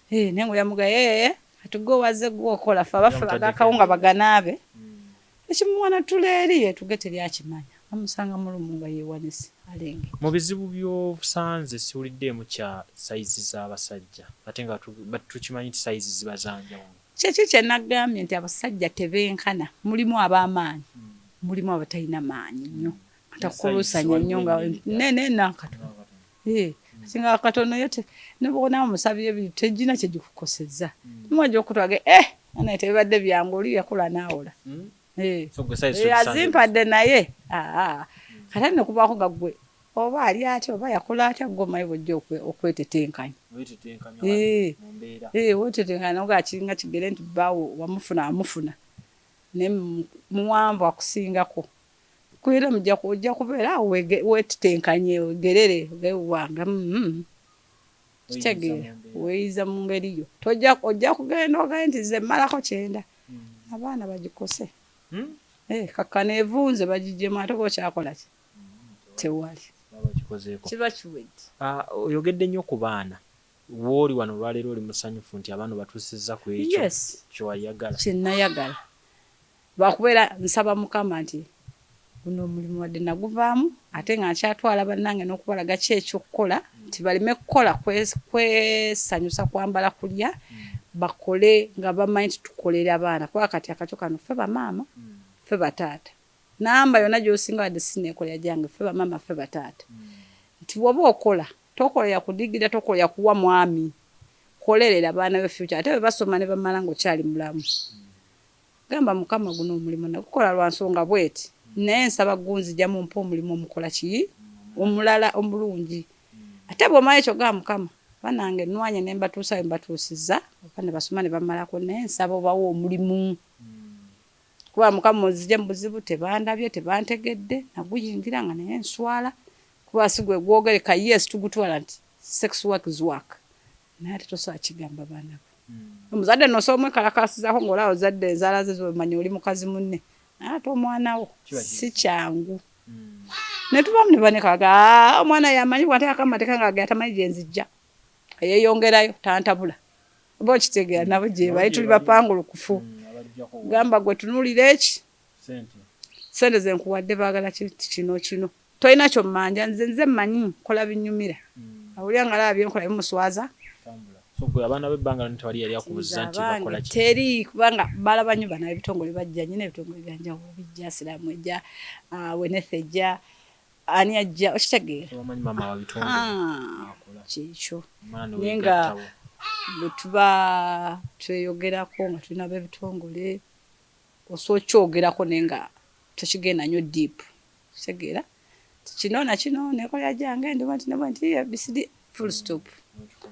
naye ngo yamuga atugo waze gwokola fe abafe bagakawunga baganaabe ekimuwana tuleeri yetuge teryakimanya amusanga mu ruumu nga yeewanise alenge mu bizibu by'obusanze siwuliddemu kya sayizi z'abasajja ate nga tukimanyi nti sayizi ziba zanjawulo kyeki kye nagambye nti abasajja tebenkana mulimu ab'amaanyi mulimu abatalina maanyi nnyo atakulusanya nnyo nga nene nakatono singa akatono yote nebona omusabye ebiri tegina kye gikukosezza mwaje okutwage ana tebadde byangu oli yakula nawola azimpadde naye kata ne kubaako gagwe oba ali ati oba yakola ati agoma ibojjo okwetetenkanya wetetenkanya nga kiringa kigere nti bawo wamufuna ne muwanvu akusingako kuira mujja kujja kubeera wetetenkanye ogerere gewanga kitegere weyiza mu ngeri yo ojja kugenda ogenda nti ze malako kyenda abaana bagikose kakana evunze bagijjemu ate kyakola ki tewali kiba kiwedde oyogedde nnyo ku baana wooli wano olwaleero oli musanyufu nti abaana batuusizza ku ekyo kyewayagala kyenayagala lwakubeera nsaba mukama nti guno omulimu wadde naguvaamu ate nga nkyatwala bannange n'okubalaga ki ekyokukola nti baleme kukola kwesanyusa kwambala kulya bakole nga bamanyi nti tukolera abaana kuba kati akakyo kano ffe bamaama ffe bataata namba yonna gy'osinga wadde sineekolera gyange ffe bamaama ffe bataata nti woba okola tokolera kudigira tokolera kuwa mwami kolerera abaana be future ate bebasoma ne bamala ng'okyali mulamu gamba mukama guno omulimu nagukola lwa nsonga bweti naye nsaba gunzijjamu mpa omulimu omukola ki omulala omulungi ate bw'omala ekyo ga mukama banange ennwanye ne mbatuusa mbatuusizza oba ne basoma ne bamalako naye nsaba obawo omulimu kuba mukama onzije mu buzibu tebandabye tebantegedde naguyingira nga naye nswala kuba sigwe gwogereka yes tugutwala nti sex work is work naye ate tosobola kigamba baana bo omuzadde nosoomwe kalakasizaako ng'olaba ozadde enzaala ze zomanyi oli mukazi munne ate omwana wo si kyangu ne tubamu ne banekaga omwana yamanyi bw'ate akamateeka nga agatamanyi gye nzijja yeeyongerayo tantabula oba okitegeera nabo gye bali tuli bapangulukufu gamba gwe tunulira eki sente zenkuwadde baagala kino tolina kyomanja nze mmanyi nkola binyumira awulira nga laabye nkola bimuswaza abaana b'ebbanga tewali yali akubuza nti bakola ki teri kubanga balaba nnyo bana ebitongole bajja nyina ebitongole byanjawulo bijja siraamu ejja wenetha ejja ani ajja okitegeera omanyi maama wa bitongole kikyo naye nga bwe tuba tweyogerako nga tulina b'ebitongole osobola okyogerako naye nga tokigenda nnyo deep kitegeera kino nakino nekolera Gyange ndi ABCD full stop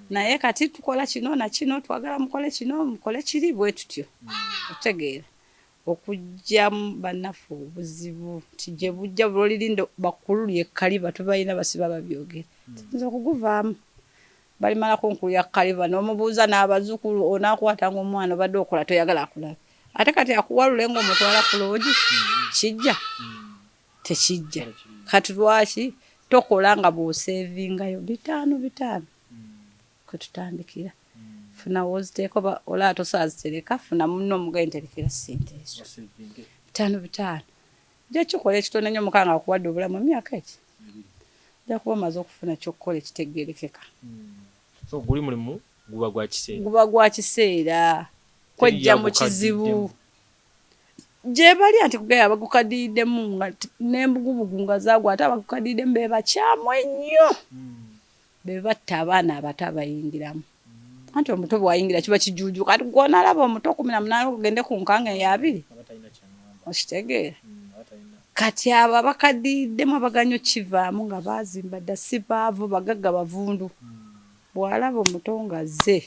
naye kati tukola kino nakino twagala mukole kino mukole kiri bwe tutyo otegeera okujjamu bannaffe obuzibu tije bujja bulolirindo bakulu yekkaliba tubalina basiba babyogera nze okuguvaamu balimalako nkulu ya kkaliba n'omubuuza n'abazzukulu onaakwatanga omwana obadde okola toyagala akulabe ate kati akuwalule ng'omutwala ku loogi kijja tekijja kati lwaki tokola nga bw'oseevingayo bitaano kwe tutandikira funa woziteeka oba olaba tosaazitereka funa munno omugaye nterekera ssente ezo bitaano jja kikola ekitono nnyo mukanga akuwadde obulamu emyaka eki jja kuba omaze okufuna kyokkola ekitegeerekeka so guli mulimu guba gwa kiseera kwejja mu kizibu gye bali anti kugaya abagukadiiddemu nga n'embugubugu nga zaagwa ate abagukadiiddemu be bakyamu ennyo be batta abaana abato abayingiramu anti omuto bwayingira kiba kijuuju kati gw'onaalaba omuto 18 okugende ku nkanga eya 2 okitegeera kati abo abakadiiddemu abaganya okivaamu nga baazimba dda si baavu bagagga bavundu bw'alaba omuto nga zze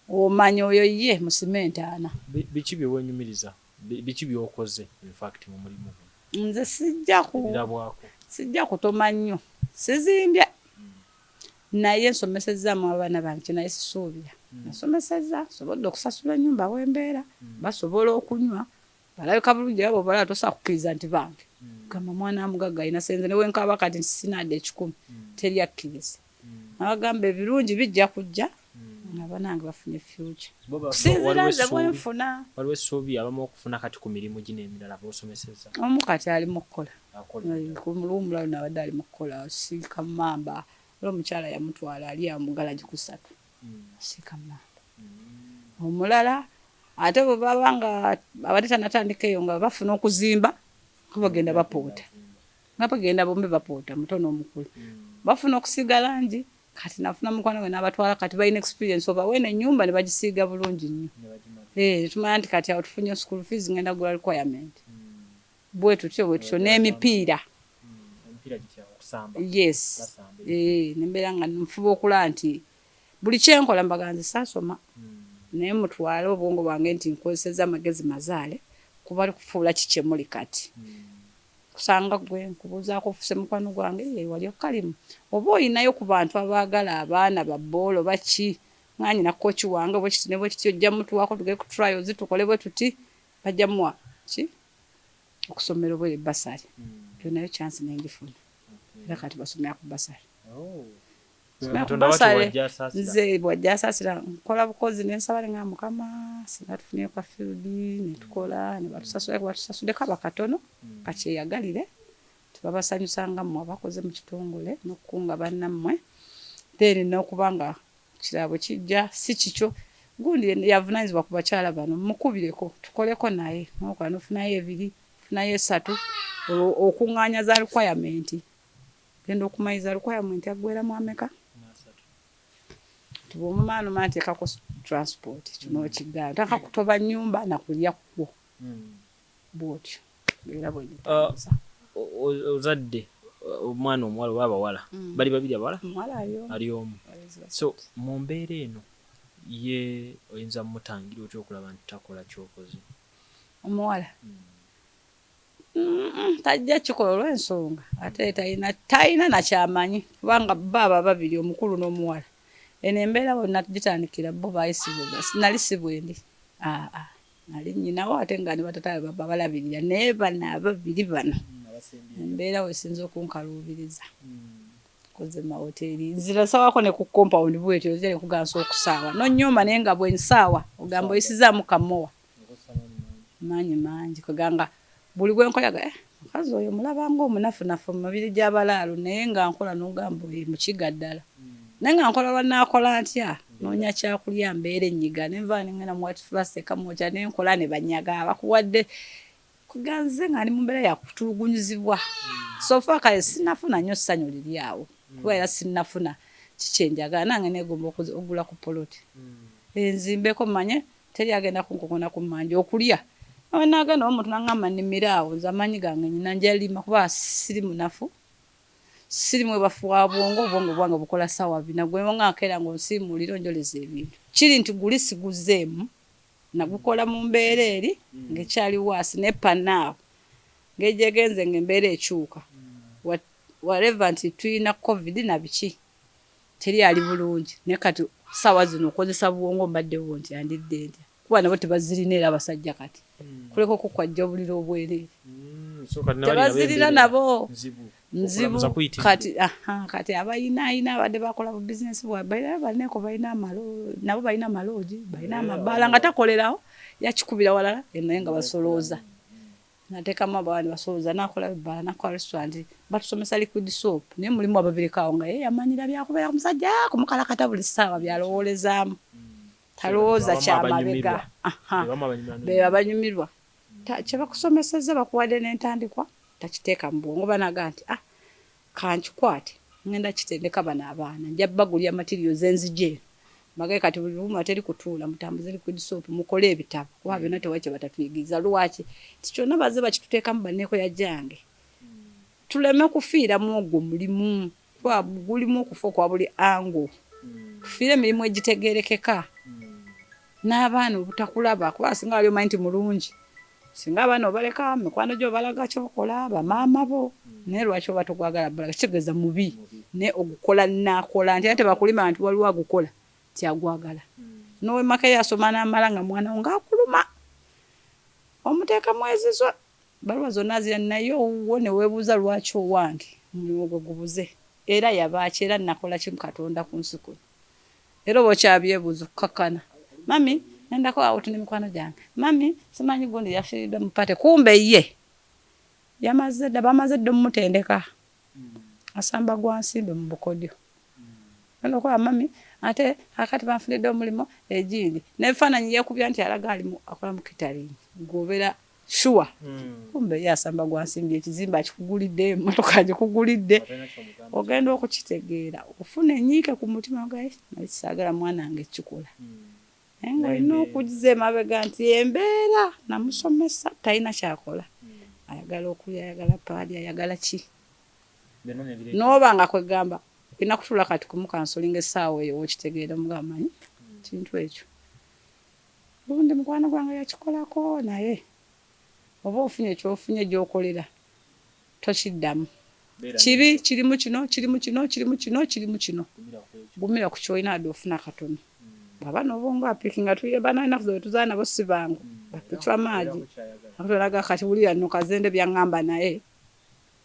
omanya oyo ye mu simenti ana biki byeweenyumiriza biki byokoze in fact mu mulimu nze sijja kutoma nnyo sizimbye naye nsomesezaamu abaana bange naye sisuubira nasomeseza sobodde okusasula ennyumba wembeera basobola okunywa balabika bulungi abo balaba tosobola kukkiriza nti bange gamba mwana mugagga alina senze ne wenkaaba kati sinadde 10 teri akkiriza nabagamba ebirungi bijja kujja abanange bafunye future kusinzira nze bwenfuna waliwo essuubi abamu okufuna kati ku mirimu gino emirala bosomeseza omu kati ali mu kukola kumulumulawo nabadde ali mu kukola siika mamba omukyala yamutwala ali amugala gikusatu siika mamba omulala ate bwe baba nga abadde tanatandika eyo nga bafuna okuzimba bagenda bapoota nga bagenda bombi bapoota mutono omukulu bafuna okusiga langi kati nafuna mukwano gwe n'abatwala kati balina experience oba wene ennyumba ne bagisiiga bulungi nnyo tumanya nti kati awo tufunye school fees ngenda gula requirement bwe tutyo n'emipiira yes nembeera nga nfuba okulaba nti buli kyenkola mbaganze saasoma naye mutwale obwongo bwange nti nkozeseza amagezi mazaale kuba kufuula kikyemuli kati kusanga gwe nkubuuzaako ofuse mukwano gwange wali okalimu oba olinayo ku bantu abaagala abaana babboolo baki nganyina kochi wange bwekiti ne bwekiti ojja mutuwaako tugere ku trials tukole bwe tuti bajja muwa ki okusomera obwere basari nayo chance nengifuna era kati basomera ku basari nze bwajjasaasira nkola bukozi nensaba nga mukama singa tufunye kwa field netukola ne batusasuddeko abakatono kakyeyagalire tubabasanyusanga mmwe abakoze mu kitongole n'okukunga bannammwe then n'okuba nga kirabo kijja si kikyo gundi yavunaanyizibwa ku bakyala bano mukubireko tukoleko naye nokola nofunayo 2 funayo 3 okuŋŋaanya za requirement genda okumayiza requirement agweramu ameka tubomumano mantekako transport kino kigaana taka kutoba nyumba na kulya kwo bwotyo era bw'oyita ozadde omwana omuwala oba abawala bali babiri abawala ali omu so mu mbeera eno ye oyinza mutangira otya okulaba nti takola kyokoze omuwala tajja kikola olw'ensonga ate talina nakyamanyi kubanga baba babiri omukulu n'omuwala eno embeera bonna tugitandikira bo bayisibwa nali sibwendi nali nyinawo ate nga ne batata baba balabirira naye bano ababiri bano embeera wesinza okunkaluubiriza koze mahoteli nzira sawa ko ne ku compound bwetyo zere kuganso okusawa no nyoma nenga bwe nsawa ogambo isiza mukamowa manyi kuganga buli gwe nkoyaga mukazi oyo mulabanga omunafu mabiri gy'abalaalo naye nga nkola n'ogambo mu kigaddala nenga nkola lwanakola ntya nonya kyakulya mbeere nnyiga nenva nengena mu watfulase kamoja nenkola ne banyaga abakuwadde kuganze nga ali mu mbeera ya kutulugunyizibwa sofa kale sinafuna nnyo ssanyu liri awo kuba era sinafuna kikyenjagala nange negomba okugula ku poloti enzimbeko manye teri agenda kunkokona ku mmanja okulya awe nagenda omuntu nangamba nnimira awo nze amanyi gange nyina njalima kuba siri munafu siri mwe bafuwa bwongo bwange bukola sawa bina gwe nga akera ngo nsimuliro njoleze ebintu kiri nti guli siguzeemu nagukola mu mbeera eri ngekyali wasi ne panaawo ngejegenze ngembeera ekyuka whatever nti tuyina covid na biki teri ali bulungi ne kati sawa zino okozesa bwongo mbadde wo nti andidde nti kuba nabo tebazirina era abasajja kati kuleko kukwajja obuliro obwereere tebazirina nabo nzibu kati abayina abadde bakola bu business baneko balina amalo nabo balina amaloji balina amabala nga takolerawo yakikubira walala naye nga basolooza natekamu abawani basolooza nakola bibala nakola restaurant batusomesa liquid soap naye mulimu ababirekawo nga ye yamanyira byakubeera ku musajja kumukalakata buli ssaawa byalowoolezaamu talowooza kyamabega beba banyumirwa kye bakusomesezza bakuwadde n'entandikwa takiteeka mu bwongo banaga nti kankikwate ngenda kitendeka bano abaana nja bagulya materials enzije bagaye kati buli lumu ateri kutuula mutambuze liquid soap mukole ebitabo kuba byonna tewakye batatuyigiza lwaki tikyonna baze bakituteekamu banneeko ya Gyange tuleme kufiira mu ogwo mulimu kuba gulimu okufa kwa buli ango tufiire emirimu egitegeerekeka n'abaana obutakulaba kuba singa wali omanyi nti mulungi singa abaana obaleka mikwano gyo balaga kyokola bamaama bo naye lwaki oba togwagala balaga kitegeeza mubi ne ogukola nakola nti ate bakulima nti waliwo agukola tyagwagala nowe make yasoma n'amala nga mwana nga akuluma omuteeka mwezizo baluwa zonna zira naye owuwo ne weebuuza lwaki owange omulimu gwe gubuze era yabaaki era nakola kimu Katonda ku nsi kuno era oba okyabyebuuza okukakkana mami nendako awo tuni mikwano gyange mami simanyi gundi yafiiridde mupate kumbe ye yamaze dda bamaze dda omutendeka asamba gwa nsimbi mu bukodyo ndokola mami ate akati banfunidde omulimu egindi n'ebifaananyi yeekubya nti alaga alimu akola mu catering gobera shuwa kumbe ye asamba gwa nsimbi ekizimba akikugulidde emmotoka agikugulidde ogenda okukitegeera ofuna enyiike ku mutima gaye naye kisaagala mwana wange ekikola nga olina okugiza emabega nti embeera namusomesa talina kyakola ayagala okulya ayagala paali ayagala ki n'oba nga kwegamba olina kutuula kati kumukansolinga essaawa eyo wokitegeera mugamanyi kintu ekyo lundi mukwano gwange yakikolako naye oba ofunye ekyofunye gyokolera tokiddamu kibi kirimu kino gumira ku kyolina adde ofuna katono abana obongo apikinga tuye bana ina kuzo tuzana bo sibangu bakichwa maji akutolaga kati bulira no kazende byangamba naye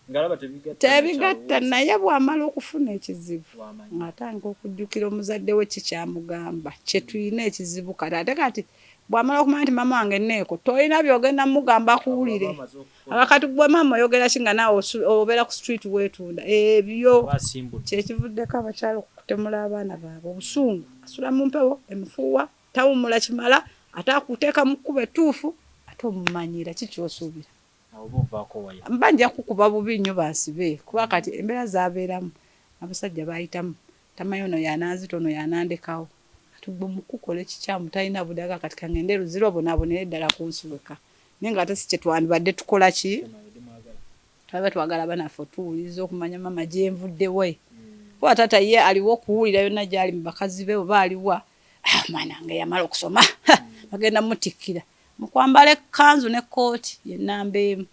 ngalaba tebigatta naye bwamala okufuna ekizibu ngatanga okujjukira omuzadde we kikyamugamba kye tuyina ekizibu kati bwamala okumanya nti mama wange Neeko toyina byogenda mugamba kuwulire akati gwe mama yogera kinga nawe obera ku street wetunda ebyo kyekivuddeko abakyalo kutemula abaana baabwe obusungu asula mu mpewo emufuuwa tawumula kimala atakuteeka mu kkuba ettuufu ate omumanyira kikyosuubira mbanja kukuba bubi nnyo bansibe kuba kati embeera zaabeeramu abasajja baayitamu tamanyi ono yananzita ono yanandekawo tugbo mukukola ekikyamu talina budaga kati kangende ruziro bonaabonere ddala kunsuweka naye nga ate si kye twandibadde tukola ki twaba twagala banaffe tuwuliriza okumanya mama gyenvudde we kuba taata ye aliwo okuwulira yonna gyali mu bakazi be oba aliwa mwana wange yamala okusoma bagenda mutikkira mukwambala ekkanzu ne kooti yennamba emu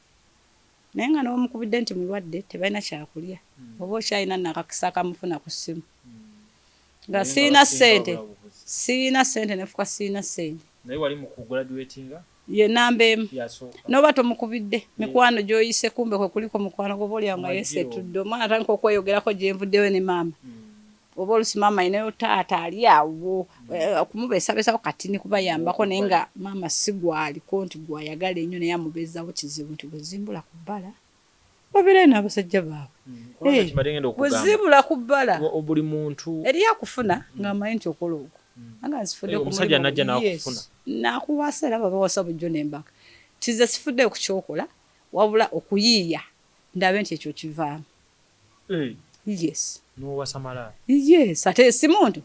naye nga n'omukubidde nti mulwadde tebalina kyakulya oba okyalina nakakisa kamufuna ku ssimu nga siina ssente nefuka siina ssente naye wali mu kugraduatinga ye nambe noba tomukubidde mikwano gyoyise kumbe kwe kuliko mukwano goboli nga yese tudde omwana atandika okweyogerako gye nvuddeyo ne maama oba olusi maama inayo taata ali awo okumubeesabeesawo katini kubayambako naye nga maama si gwaliko nti gwayagala ennyo naye amubeezawo kizibu nti bwezimbula ku bbala babirayo n'abasajja baabwe bwezimbula ku bbala buli muntu eri akufuna ng'amanyi nti okola ogwo anga nzifudde omusajja najja n'akufuna n'akuwasa era babawasa bujjo n'embaka tize sifudde ku kyokola wabula okuyiiya ndabe nti ekyo kivaamu yes n'owasa malaya yes ate si muntu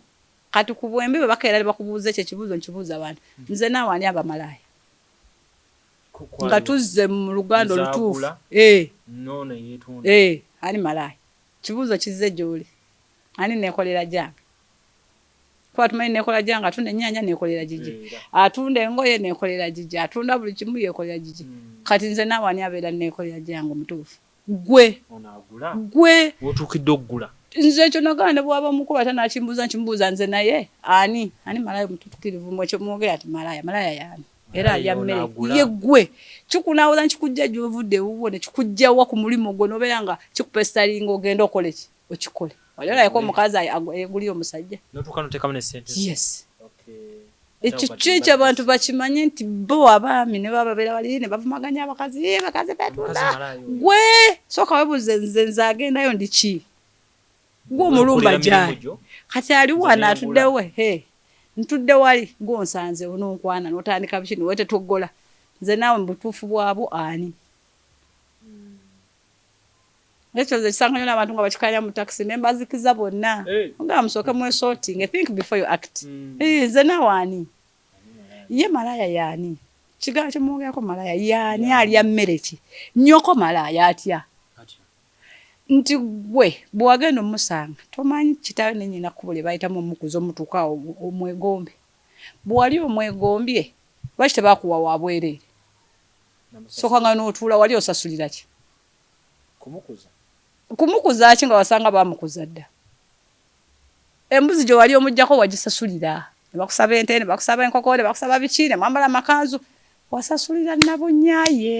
kati ku bwembi bwe bakeera bakubuuza ekyo ekibuuzo nkibuuza abantu nze naawe ani aba malaya nga tuzze mu luganda olutuufu ani malaya kibuuzo kizze gy'oli ani neekolera gyange kuba tumanyi neekolera gyange atunda ennyaanya neekolera gigi atunda engoye neekolera gigi atunda buli kimu yeekolera gigi kati nze naawe ani abeera neekolera gyange omutuufu gwe wotuukidde okugula nze ekyo naganda bwaba mukulu ate nakimbuuza nze naye ani malaya omutuukirivu mwekyo mwogera ati malaya yaani era alya mmere ye gwe kikunaawoza nkikujja gy'ovudde ewuwo ne kikujjawa ku mulimu gwo n'obeera nga kikupesitalinga ogenda okole ki okikole wali olayeko omukazi ayegulira omusajja notuuka noteekamu ne sente yes ekyo kiki abantu bakimanye nti bo abaami ne baba babeera bali ne bavumaganya abakazi betunda gwe sooka webuuze nze agendayo ndi ki gwe omulumba gyali kati ali wano atuddewe ntudde wali gw'onsanze ononkwana n'otandika biki niwe tetoggola nze naawe mu butuufu bwabo ani ekyo nze kisanganya n'abantu nga bakikanya mu takisi ne mbazikiza bonna nga musooke mwesorting think before you act nze naawe ani ye malaya yaani kigambo kyemwogerako malaya yaani alya mmere ki nnyoko malaya atya nti gwe bw'wagenda omusanga tomanyi kitawe ne nnyina kkubo lye bayitamu omukuzi omutuuka omwegombe bw'wali omwegombye lwaki tebakuwa wabwereere sooka nga n'otuula wali osasulira ki kumukuza ki nga wasanga bamukuza dda embuzi gye wali omuggyako wagisasulira ne bakusaba ente ne bakusaba enkoko ne bakusaba biki ne mwambala amakanzu wasasulira nabonyaaye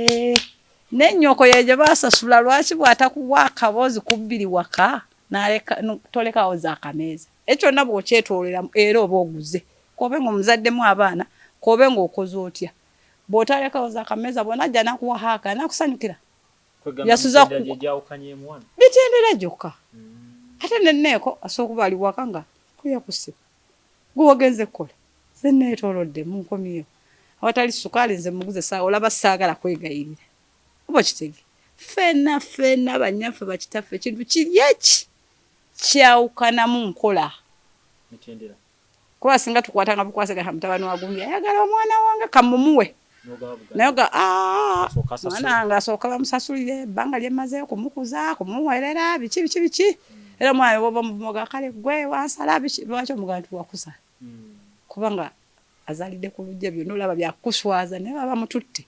n'ennyoko ye gye baasasula lwaki bw'atakuwa akabozi ku bbiri waka tolekawo zaakameeza ekyo nna bw'okyetoolera era oba oguze kobe ng'omuzaddemu abaana kobe ng'okoze otya bw'otalekawo zaakameeza bw'onajja nakuwa haaka nakusanyukira yasuza bitendera gyokka ate nenneeko asobola okuba ali waka nga kuyakusiba gwe wagenze kukola ze neetoolodde mu nkomyewo awatali sukaali nze muguze saa olaba saagala kwegayirira oba kitege fena banyaffe bakitaffe ekintu kiri eki kyawukanamu nkola kuba singa tukwatanga bukwasagana mutabani wa Gumbi ayagala omwana wange kamumuwe naye ga mwana nga asooka bamusasulire ebbanga lyemazeeyo kumukuza kumuwerera biki era omwana bwoba muvumoga kale gwe wansala biki lwaki omuganda tuwakusala kubanga azalidde ku lujja byonna olaba byakuswaza naye baba mututte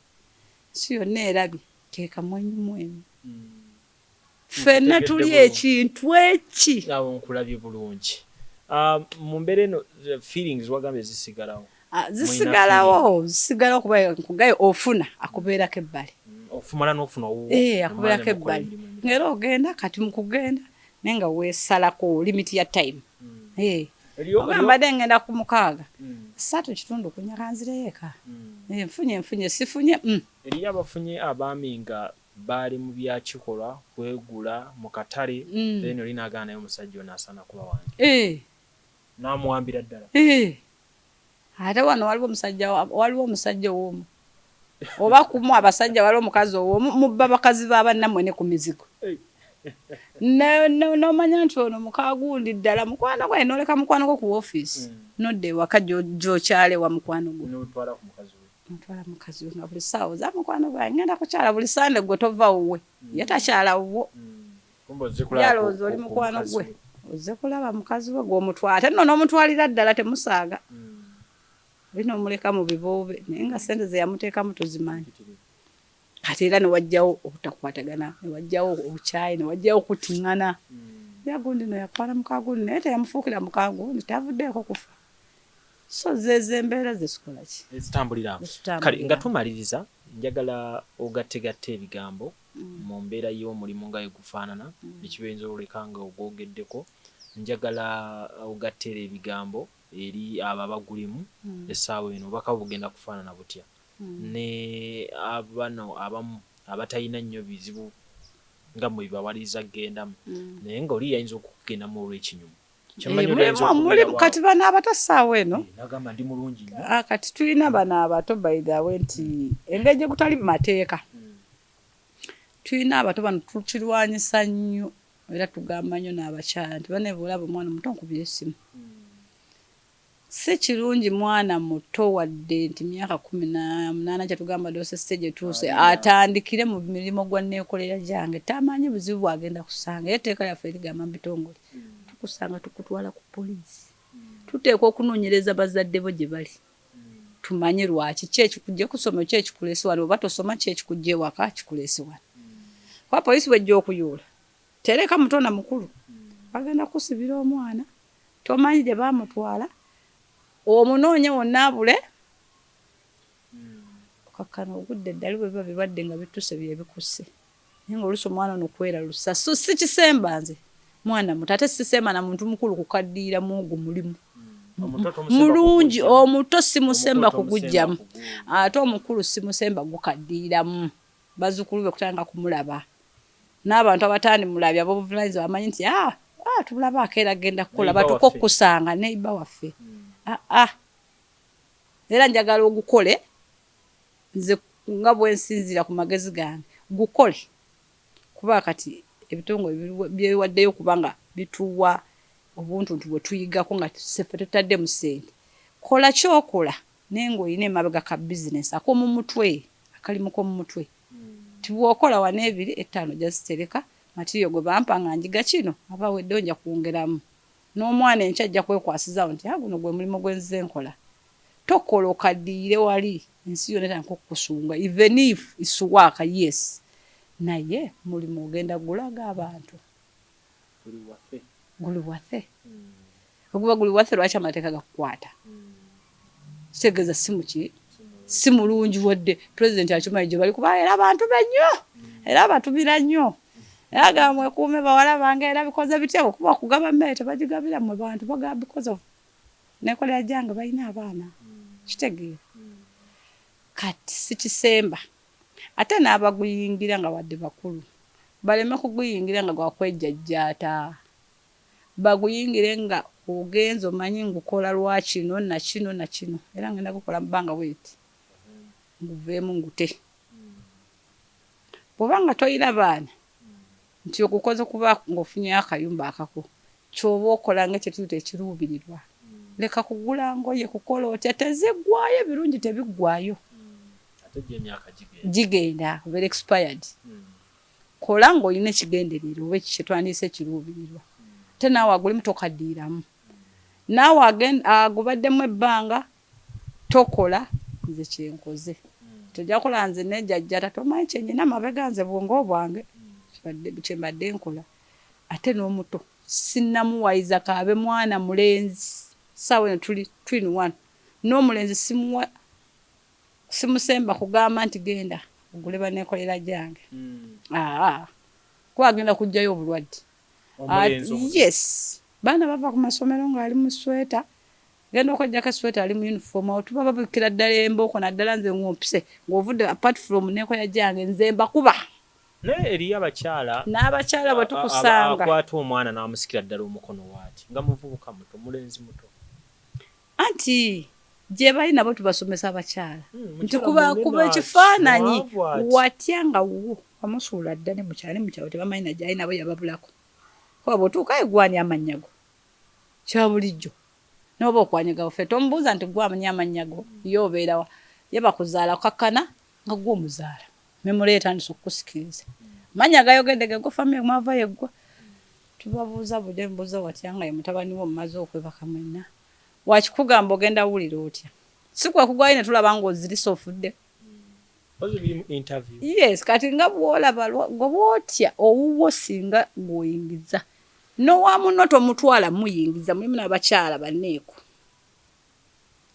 si yonna erabye keeka mwenyu ffenna tuli ekintu eki awo nkulabye bulungi mu mbeera eno feelings wagambye zisigalawo zisigalawo kuba nkugayo ofuna akubeerako ebbali ofumala n'ofuna akubeerako ebbali ngera ogenda kati mu kugenda naye nga weesalako limiti ya time mbadde ngenda ku 6 3 kunyaka nzireyo eka nfunye sifunye eriyo abafunye abaami nga baali mu byakikolwa kwegula mu katale then oli n'agaana naye omusajja ono asaana kuba wange n'amuwambira ddala ate wano waliwo omusajja ow'omu oba kumu abasajja waliwo omukazi ow'omu mubba bakazi b'abannammwe ne ku mizigo n'omanya nti ono mukagundi ddala mukwano gwe n'oleka mukwano gwo ku woofiisi nodda ewaka gy'okyale wa mukwano gwo ntwala mukazi we nga buli ssaawa za mukwano gwe ngenda kukyala buli sande gwe tova wuwe ye takyala wuwo yalowooza oli mukwano gwe ozze kulaba mukazi we gw'omutwala ate nno n'omutwalira ddala temusaaga olina omuleka mu biboobe naye nga ssente ze yamuteekamu tuzimanyi kati era ne wajjawo obutakwatagana ne wajjawo obukyayi ne wajjawo okutiŋŋana yagundi no yakwana mukagundi naye teyamufuukira mukagundi tavuddeeko kufa so zezembeera zesikola ki ezitambulira kale nga tumaliriza njagala ogatte ebigambo mu mbeera y'omulimu nga egufaanana ekibenzo oleka nga ogwogeddeko njagala ogatteera ebigambo eri abo abagulimu essaawa eno obaka bugenda kufaanana butya ne abano abamu abatalina nnyo bizibu nga mwe bibawaliza gendamu naye ng'oli yayinza okugendamu olw'ekinyumu muli kati bano abato ssaawa eno nagamba ndi mulungi kati tulina bano abato baidhawe nti engeri gye gutali mu mateeka tulina abato bano tukirwanyisa nnyo era tugamba nnyo n'abakyala nti bane bwolaba omwana omuto nkubira essimu si kirungi mwana muto wadde nti myaka 18 kyetugamba dose stage etuuse atandikire mu mirimu gwa Nekolerera Gyange tamanyi buzibu bwagenda kusanga era etteeka lyaffe erigamba mu bitongole tukusanga tukutwala ku poliisi tuteekwa okunoonyereza bazadde bo gye bali tumanye lwaki ki ekikujja kusoma ki ekikuleese wano oba tosoma ki ekikujja ewaka kikuleese wano kuba poliisi bwejja okuyoola tereka muto na mukulu bagenda kusibira omwana tomanyi gye baamutwala omunoonye wonna abule kakkana ogudde eddali bwe biba birwadde nga bituse bye bikusse naye ng'oluusi omwana ono kweralusa so si kisemba nze mwana muto ate sisemba na muntu mukulu kukaddiira muogo mulimu mulungi omuto simusemba kugujjamu ate omukulu simusemba gukaddiiramu bazzukulu be kutanga kumulaba n'abantu abatandi mulabya ab'obuvunaanyizibwa bamanyi nti tulaba akeera agenda kukola batukokusanga neiba waffe era njagala ogukole nze nga bwensinzira ku magezi gange gukole kuba kati ebitongole byewaddeyo kubanga bituwa obuntuntu bwe tuyigako nga seffe tutadde mu ssente kola kyokola naye ng'olina emabega ka bizinesi ak'omu mutwe akalimu k'omu mutwe tibwokola wano 2 5 jazitereka matiriyo gwe bampa nga njiga kino aba weddeyo nja kwongeramu n'omwana enkya ajja kwekwasizawo nti guno gwe mulimo gwenzize nkola tokola okaddiire wali ensi yonna etandika okukusunga even if isuwaaka yes naye mulimu ogenda gulaga abantu guli waffe oguba guli waffe lwaki amateeka gakukwata kitegeeza si mulungi wadde pulezidenti akimanyi gye bali kuba era abantu bennyo era batubira nnyo era gamwekuume bawala bange era bikoze bitya okuba okugaba mmere tebagigabira mu bantu bagaba because of Nekolerera Gyange balina abaana kitegeera kati si kisemba ate n'abaguyingira nga wadde bakulu baleme kuguyingira nga gwakwejjajjaata baguyingire nga ogenza omanyi ngukola lwakino na kino na kino era ngenda gukola mu bbanga bweti nguveemu ngute bw'obanga toyina baana nti okukoze kuba ng'ofunyeyo akayumba akako ky'oba okola nga kyetuyita ekiruubirirwa leka kugula ngoye kukola otya teziggwayo ebirungi tebiggwayo gigenda very expired kola ng'olina ekigendererwa oba kyetwandiise ekiruubirirwa ate naawe agulimu tokaddiiramu naawe agubaddemu ebbanga tokola nze kyenkoze tojja kola nze nejjajjata tomanyi kyenyina mabega nze bwongo bwange kyembadde nkola ate n'omuto sinnamuwayiza kaabe mwana mulenzi saawa eno tuli 1 n'omulenzi simusemba kugamba nti genda ogule ba Nekolerera Gyange kuba agenda kujjayo obulwadde yes baana bava ku masomero ng'ali mu sweta genda okojjako esweta ali mu uniform awo tuba babikira ddala embooko naddala nze ngompise ng'ovudde apart from Nekolerera Gyange nze mbakuba naye eriyo abakyala n'abakyala bwe tukusanga akwata omwana n'amusikira ddala omukono waati nga muvubuka muto mulenzi muto anti gye bali nabo tubasomesa abakyala nti kuba ekifaananyi watya nga wo wamusuula dda ne mukyalo tebamanyi najjali nabo yababulako kuba bw'otuuka egwani amannya go kya bulijjo n'oba okwanyiga ffe tomubuuza nti gwamanya amannya go ye obeerawa ye bakuzaala kakkana nga gw'omuzaala memory etandise okukusikiriza manya gayogedde ge gofamire mwava yeggwa tubabuuza budde mbuuza watya nga ye mutabani wo mumaze okwebaka mwenna wakikugamba ogenda wulira otya si kwe kugwayo ne tulaba ng'ozirisa ofudde yes kati nga bw'olaba bw'otya owuwo singa ng'oyingiza n'owamuno tomutwala muyingiza mulimu n'abakyala banneeko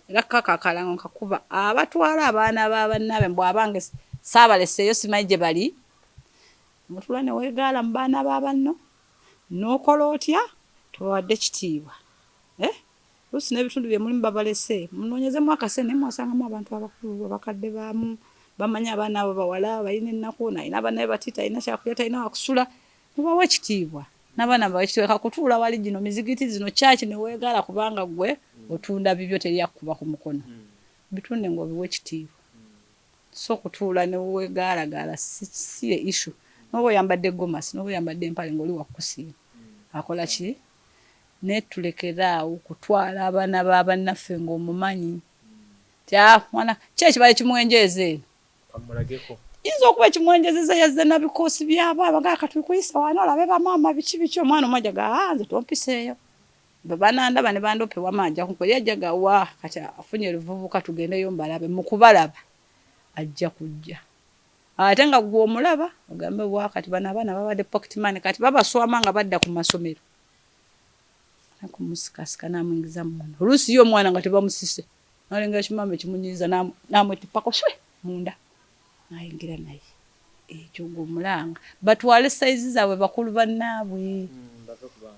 era kakakalango kakuba abatwala abaana b'abannabe bw'abange saabaleseeyo simanyi gye bali mutula ne weegaala mu baana b'abanno n'okola otya tobawadde kitiibwa luusi n'ebitundu bye mulimu babalese munoonyezemu akasene mwasangamu abantu abakulu abakadde baamu bamanyi abaana abo bawala balina ennaku nalina abaana be bati talina kyakulya talina wakusula mubawa ekitiibwa n'abaana bawe ekitiibwa kakutuula wali gino mizigiti zino kyaki ne weegaala kubanga gwe otunda bibyo teryakuba ku mukono bitunde ng'obiwa ekitiibwa so kutuula ne weegaalagaala si ye issue n'oba oyambadde gomasi n'oba oyambadde empale ng'oli wakusiima akola ki netulekeraawo kutwala abaana b'abannaffe ng'omumanyi mwana ki ekibale kimwenjeeza eno yinza okuba ekimwenjezeza yazze na bikoosi by'abaana gaakatulikuyiisa wano olabe bamaama biki omwana omwaja nze tompiseeyo banandaba ne bandope wamanja kunkwe yajja gawa kati afunye ebivubuka tugendeyo mbalabe mu kubalaba ajja kujja ate nga gwe omulaba ogambe kati bano abaana babadde pocket money kati babaswama nga badda ku masomero nakumusikasika namwingiza munda oluusi yo omwana nga tebamusise nalenga ekimamba ekimunyiiza namwetipako shwe munda nayingira naye ekyo gweomulanga batwale sayizi zaabwe bakulu bannaabwe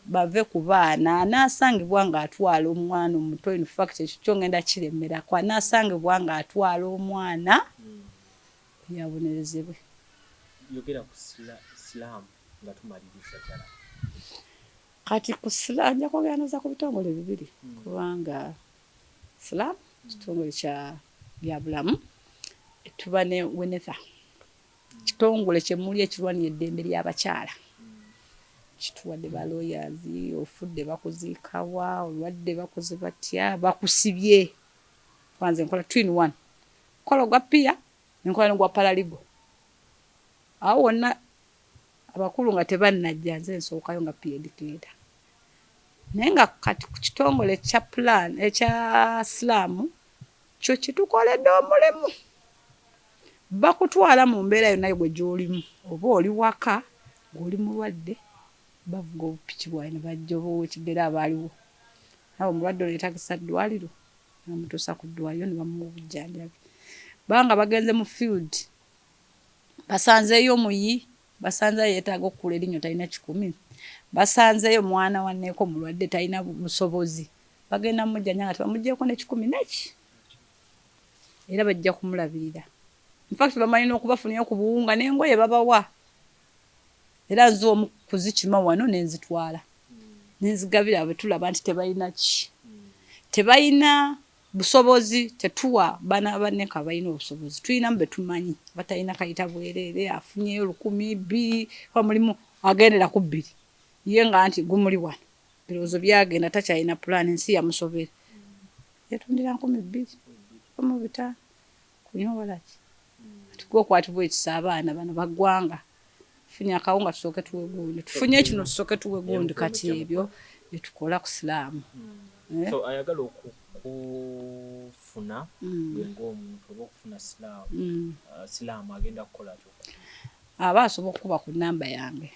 bave ku baana anaasangibwa ng'atwala omwana omuto in fact ekyo kyongenda kiremerako anaasangibwa ng'atwala omwana yabonerezebwe yogera ku Islam nga tumaliriza ddala kati ku Islam nja kwogeraza ku bitongole bibiri kubanga Islam kitongole kya byabulamu tuba ne wenetha kitongole kyemuli ekirwanira eddembe ly'abakyala kituwadde ba lawyers ofudde bakuziikawa olwadde bakoze batya bakusibye kwanze nkola twin one kola gwa pia nkola n'ogwa paraligo awo wonna abakulu nga tebannajja nze nsookayo nga pia educator naye nga kati ku kitongole ekya plan ekya Islamu kyo kitukoledde omulimu bakutwala mu mbeera yonna gwe gy'olimu oba oli waka ng'oli mulwadde bavuga obupiki bwawe ne bajja oba ow'ekigere abaaliwo nawe omulwadde oleetagisa ddwaliro namutuusa ku ddwaliro ne bamuwa obujjanjabi banga bagenze mu field basanzeeyo muyi basanzeeyo yeetaaga okukula erinnyo talina 10 basanzeeyo mwana wa Neeko mulwadde talina busobozi bagenda mujjanya nga tebamuggyeko ne 10 neki era bajja kumulabirira in fact bamanyi n'okubafunira ku buwunga n'engoye babawa era nze omu kuzikima wano nenzitwala nenzigabira abetulaba nti tebalina busobozi tetuwa bana baneka balina obusobozi tulina betumanyi batalina kayita bwerere afunyeyo 100 kwa mulimu agendera ku 2 ye nga anti gumuli wano birowoozo byagenda takyalina plan ensi yamusobera yatundira 200 mu bita kunyowalaki tukwatibwa ekisa abaana bano baggwanga tufunye akawunga tusooke tuwe gundi tufunye kino tusooke tuwe gundi kati ebyo byetukola ku Islamu so ayagala okufuna ng'omuntu oba okufuna Islamu agenda kukola kyo aba asobola okuba ku namba yange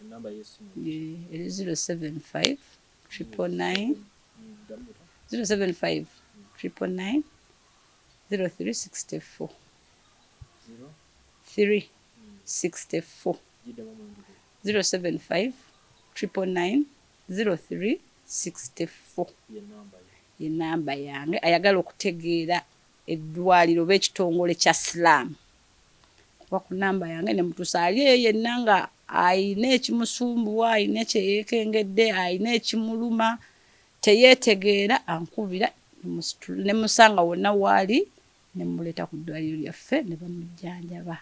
namba y'essimu 075 999 075 999 0364 364 075 999 0364 ye namba yange ayagala okutegeera eddwaliro b'ekitongole kya Islamu kuba ku namba yange ne mutuusa ali eyo yenna nga ayina ekimusumbuwa ayina ekyeyeekengedde ayina ekimuluma teyeetegeera ankubira ne musanga wonna waali ne muleeta ku ddwaliro lyaffe ne bamujjanjaba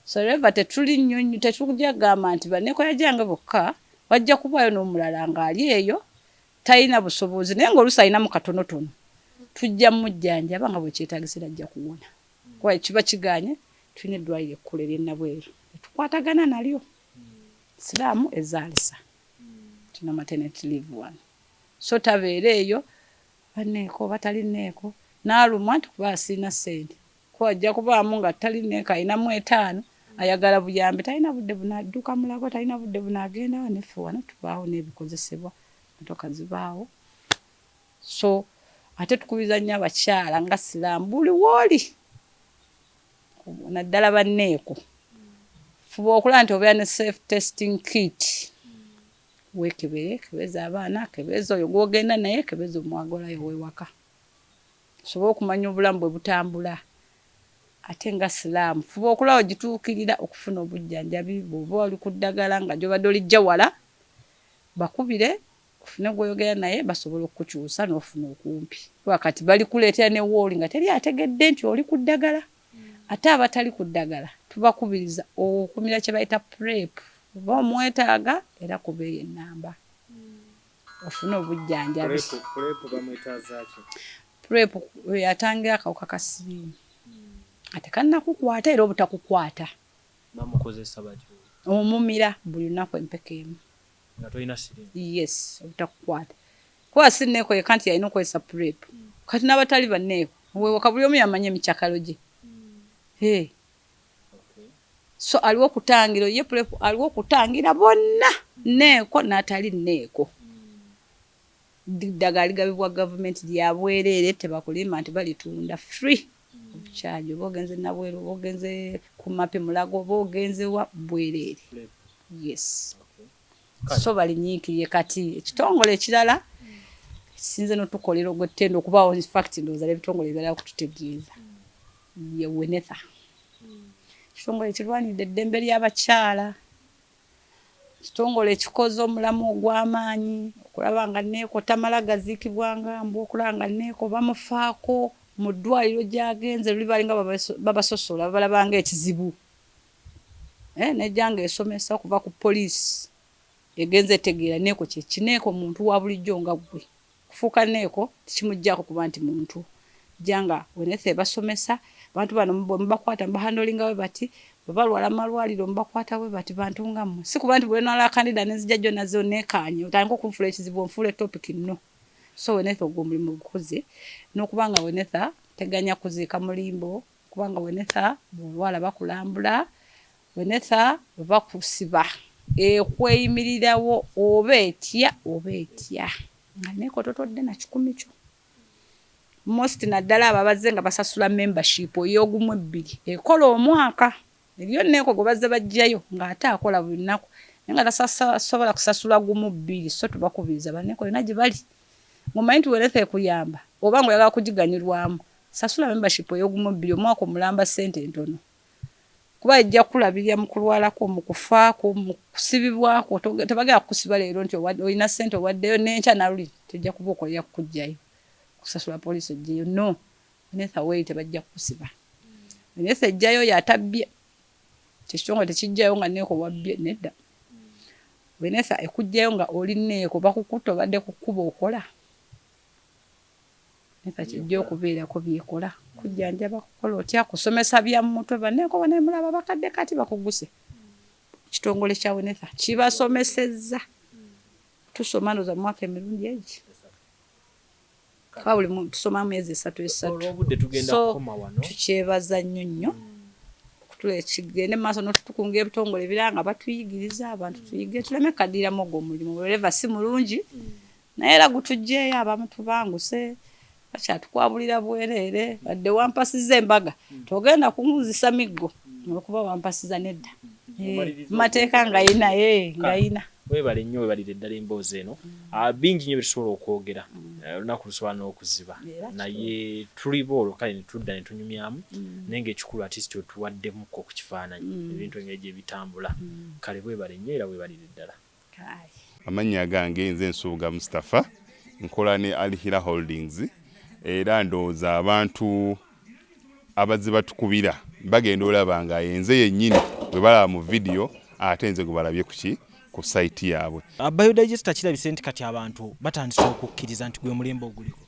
so reva tetuli nnyonnyo tetujja gamba nti baneko yajange bokka wajja kubaayo n'omulala ng'ali eyo talina busobozi naye ng'oluusi alinamu katonotono tujja mujjanjaba nga bwe kyetaagisira ajja kuwona kuba kiba kiganye tulina eddwaliro ekkulu ery'ennabweru tukwatagana nalyo Islamu ezaalisa tuna maternity leave one so tabeera eyo baneeko batalineeko n'alumwa nti kuba asiina ssente ko ajja kubaamu nga talineeko ayinamu 5 ayagala buyambi talina budde bunadduka mulago talina budde bunaagendawo neffe wano tubaawo n'ebikozesebwa motoka zibaawo so ate tukubiriza nnyo abakyala nga Siraamu buli wooli naddala banneeko fuba okulaba nti obeera ne self testing kit weekebere kebeza abaana kebeza oyo gw'ogenda naye kebeza omwagolayo wewaka osobola okumanya obulamu bwe butambula ate nga Siraamu fuba okulaba ogituukirira okufuna obujjanjabi bw'oba oli ku ddagala nga gy'obadde olijja wala bakubire ofune gw'oyogera naye basobola okukukyusa n'ofuna okumpi wakati bali kuleetera ne wooli nga teri ategedde nti oli ku ddagala ate abatali ku ddagala tubakubiriza okumira kye bayita PrEP oba omwetaaga era kubeeyo ennamba ofune obujjanjabi. PrEP yatangira akawuka ka siriimu ate kannakukwata era obutakukwata omumira buli lunaku empeka emu nga tolina siriimu. Yes, obutakukwata kuba si Neeko yekka nti yalina okukozesa PrEP kati n'abatali ba Neeko wewaka buli omu yamanya emikyakalo gye. So aliwo okutangira ye PrEP aliwo okutangira bonna Neeko n'atali Neeko. Ddagala ligabibwa gavumenti lya bwereere tebakulima nti balitunda free obukyajja oba ogenze nabweru oba ogenze ku mapi mulago oba ogenze wa bwereere. Yes. So balinyiikirye kati ekitongole ekirala sinze n'otukolera ogw'ettendo okubaawo in fact ndowooza n'ebitongole ebirala kututegeeza ye Wenetha. Ekitongole ekirwanirira eddembe ly'abakyala, ekitongole ekikoze omulamu ogw'amaanyi okulaba nga Neeko tamala gaziikibwanga mbu okulaba nga Neeko bamufaako mu ddwaliro gy'agenze luli balinga babasosola babalabanga ekizibu. N'ejjanga esomesa okuva ku poliisi egenze etegeera Neeko kyeki. Neeko muntu wa bulijjo nga ggwe kufuuka Neeko tikimuggyako kuba nti muntu jjanga Wenetha basomesa bantu bano mbakwata mbahandolinga we bati babalwala malwaliro mbakwata we bati bantu nga mmwe si kuba nti bwe nala kandida nenzija jjo nazo neekanye otandika okunfula ekizibu onfule topic nno. So Wenetha ogwo omulimu gukoze n'okubanga Wenetha teganya kuziika mulimbo kubanga Wenetha bw'olwala bakulambula Wenetha bakusiba ekweyimirirawo oba etya nga Neeko totodde na kikumi kyo. Most naddala abo abazze nga basasula membership ey'ogumu ebbiri ekola omwaka eriyo Neeko gwe bazze bajjayo ng'ate akola buli nnaku naye nga tasobola kusasula gumu bbiri. So tubakubiriza banneeko yonna gye bali ng'omanyi nti Wenetha ekuyamba oba ng'oyagala kugiganyulwamu sasula membership ey'ogumu ebbiri omwaka omulamba ssente ntono kuba ejja kulabirira mu kulwalako mu kufaako mu kusibibwako tebagenda kukusiba leero nti olina ssente owaddeyo n'enkya naluli tejja kuba okolera kukugjayo kusasula poliisi ojjeyo no. Wenetha weeri tebajja kukusiba. Wenetha ejjayo yatabbye tekitongole tekijjayo nga Neeko wabbye nedda. Wenetha ekujjayo nga oli Neeko bakukutta obadde ku kkubo okola. Wenetha kijja okubeerako byekola kujjanjaba kukola otya kusomesa bya mutwe banneeko banemulaba bakadde kati bakuguse. Ekitongole kya Wenetha kibasomesezza tusoma ndoza mu mwaka emirundi egi buli tusoma myezi 3 so tukyebaza nnyo kigende maaso n'otutukunga ebitongole ebiranga batuyigiriza abantu tuyige tuleme kaddiiramu ogwo omulimu wherever si mulungi naye era gutujjeeyo abamu tubanguse bakyatukwabulira bwereere badde wampasiza embaga togenda kunzisa miggo olwokuba wampasiza nedda mateeka ngayina webale nnyo webalire eddala emboozi eno bingi nnyo byetusobola okwogera olunaku lusobola n'okuziba naye tuliba olwo kale netudda ne tunyumyamu naye ng'ekikulu atisiti otuwaddemukko ku kifaananyi ebintu engeri ebitambula kale webale nnyo era webalire eddala. Amannya gange nze Nsuuga Mustafa nkola ne Alihira Holdings era ndowooza abantu abazze batukubira bagenda olaba nga yenze yennyini bwe balaba mu vidiyo ate nze gwe balabye ku site yaabwe. Biodigester kirabise nti kati abantu batandise okukkiriza nti gwe mulembe oguliko.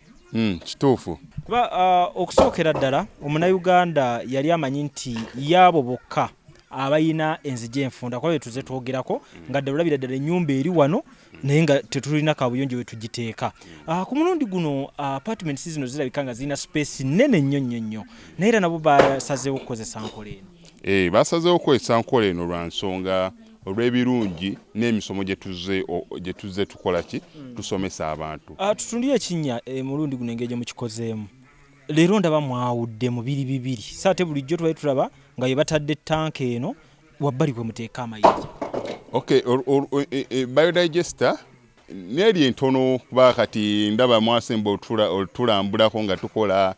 Kituufu. Kuba okusookera ddala omunnayuganda yali amanyi nti yaabo bokka abayina enzigi enfunda kuba tuze twogerako nga ddala olabira ddala ennyumba eri wano naye nga tetulina kaabuyonjo we tugiteeka. Ku mulundi guno apartments zino zirabika nga zirina space nnene nnyo naye era nabo basazeewo okukozesa nkola eno. Basazeewo okukozesa nkola eno lwa nsonga olw'ebirungi n'emisomo gye tuzze tukola ki tusomesa abantu. Tutundire ekinnya mulundi guno engeri gye mukikozeemu. Leero ndaba mwawudde mu bibiri. So ate bulijjo twali tulaba nga ye batadde tanka eno wabbali bwe muteeka amayinja. Okay, biodigester neri entono kuba kati ndaba mwasemba otulambulako nga tukola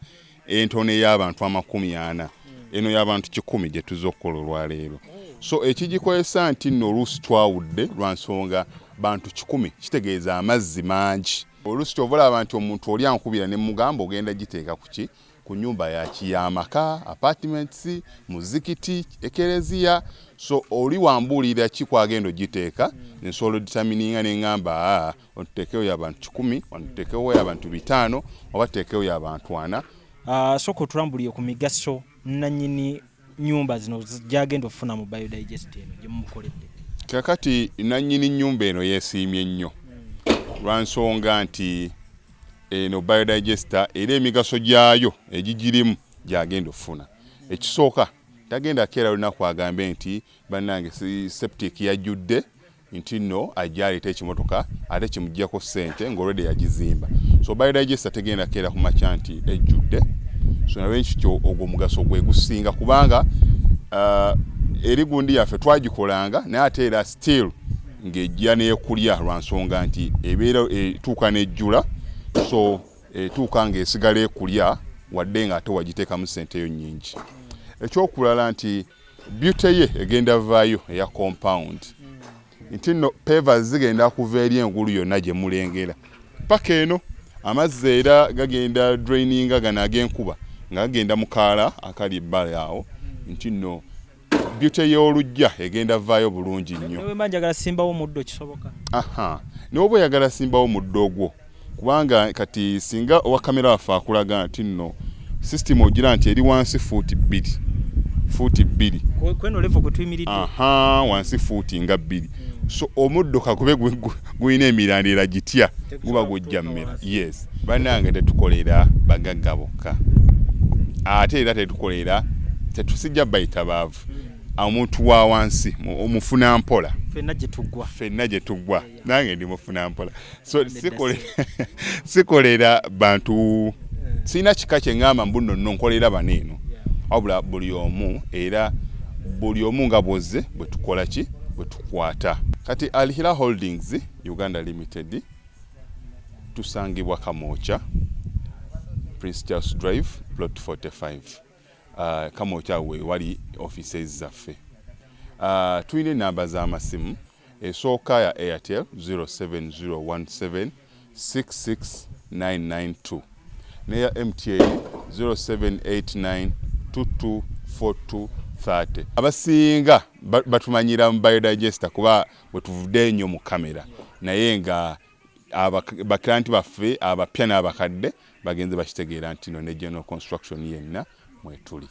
entono y'abantu 40. Eno y'abantu 100 gye tuzza okukola olwaleero. So ekigikozesa nti nno oluusi twawudde lwa nsonga bantu 100 kitegeeza amazzi mangi. Oluusi ky'ovola abantu omuntu oli ankubira ne mugamba ogenda giteeka kuki ku nyumba y'amaka, apartments, muzikiti, ekereziya. So oli wambuulira ki kwagenda ogiteeka nsobola determininga ne ngamba otuteekewo y'abantu 10, otuteekewo y'abantu 5 oba tuteekewo y'abantu 4. Soko tulambuliye ku migaso nannyini nyumba zino gyagenda ofuna mu biodigester eno gye mumukoledde. Kakati nannyini nyumba eno yeesiimye nnyo lwa nsonga nti eno biodigester era emigaso gyayo egigirimu gyagenda ofuna. Ekisooka tagenda keera lunaku agambe nti bannange septic yajjudde nti nno ajja aleeta ekimotoka ate kimuggyako ssente ng'olwedde yagizimba. So biodigester tegenda keera ku makya nti ejjudde. So nawe nkityo ogwo mugaso gwe gusinga kubanga eri gundi yaffe twagikolanga naye ate era still ng'ejja n'ekulya lwa nsonga nti ebeera etuuka n'ejjula. So etuuka ng'esigala ekulya wadde nga ate wagiteekamu ssenteyo nnyingi. Ekyokulala nti beauty ye egenda vaayo eya compound. Nti nno pavers zigenda kuva eri engulu yonna gye mulengera. Paka eno amazzi era gagenda draininga gano ag'enkuba nga gagenda mu kaala akali ebbali awo. Nti nno beauty y'olujja egenda vaayo bulungi nnyo. Newe manjagala simbawo muddo kisoboka. N'oba oyagala simbawo muddo ogwo kubanga kati singa owa kamera waffe akulaga nti nno system ogira nti eri wansi fuuti 2. Kweno level kwe tuyimiridde. Wansi fuuti nga 2. So omuddo kakube guyina emirandira gitya guba gujja mmera. Yes. Bannange tetukolera bagagga bokka. Ate era tetusijja bayita baavu. Omuntu wa wansi omufuna mpola. Fenna gye tuggwa. Nange ndi mufuna mpola. So sikolera bantu sina kika kye ngamba mbuno nkolera baneeno. Wabula buli omu nga bwozze bwe tukola ki bwe tukwata. Kati Alihira Holdings Uganda Limited tusangibwa Kamoocha, Prince Charles Drive, Plot 45. Kamoocha we wali offices zaffe. Tuyina enamba z'amasimu esooka ya Airtel 07017 66992 neya MTN 0789 224230. Abasinga batumanyira mu biodigester kuba bwe tuvudde nnyo mu kamera naye nga baklanti baffe abapya n'abakadde bagenze bakitegeera nti no ne general construction yenna mwetuli.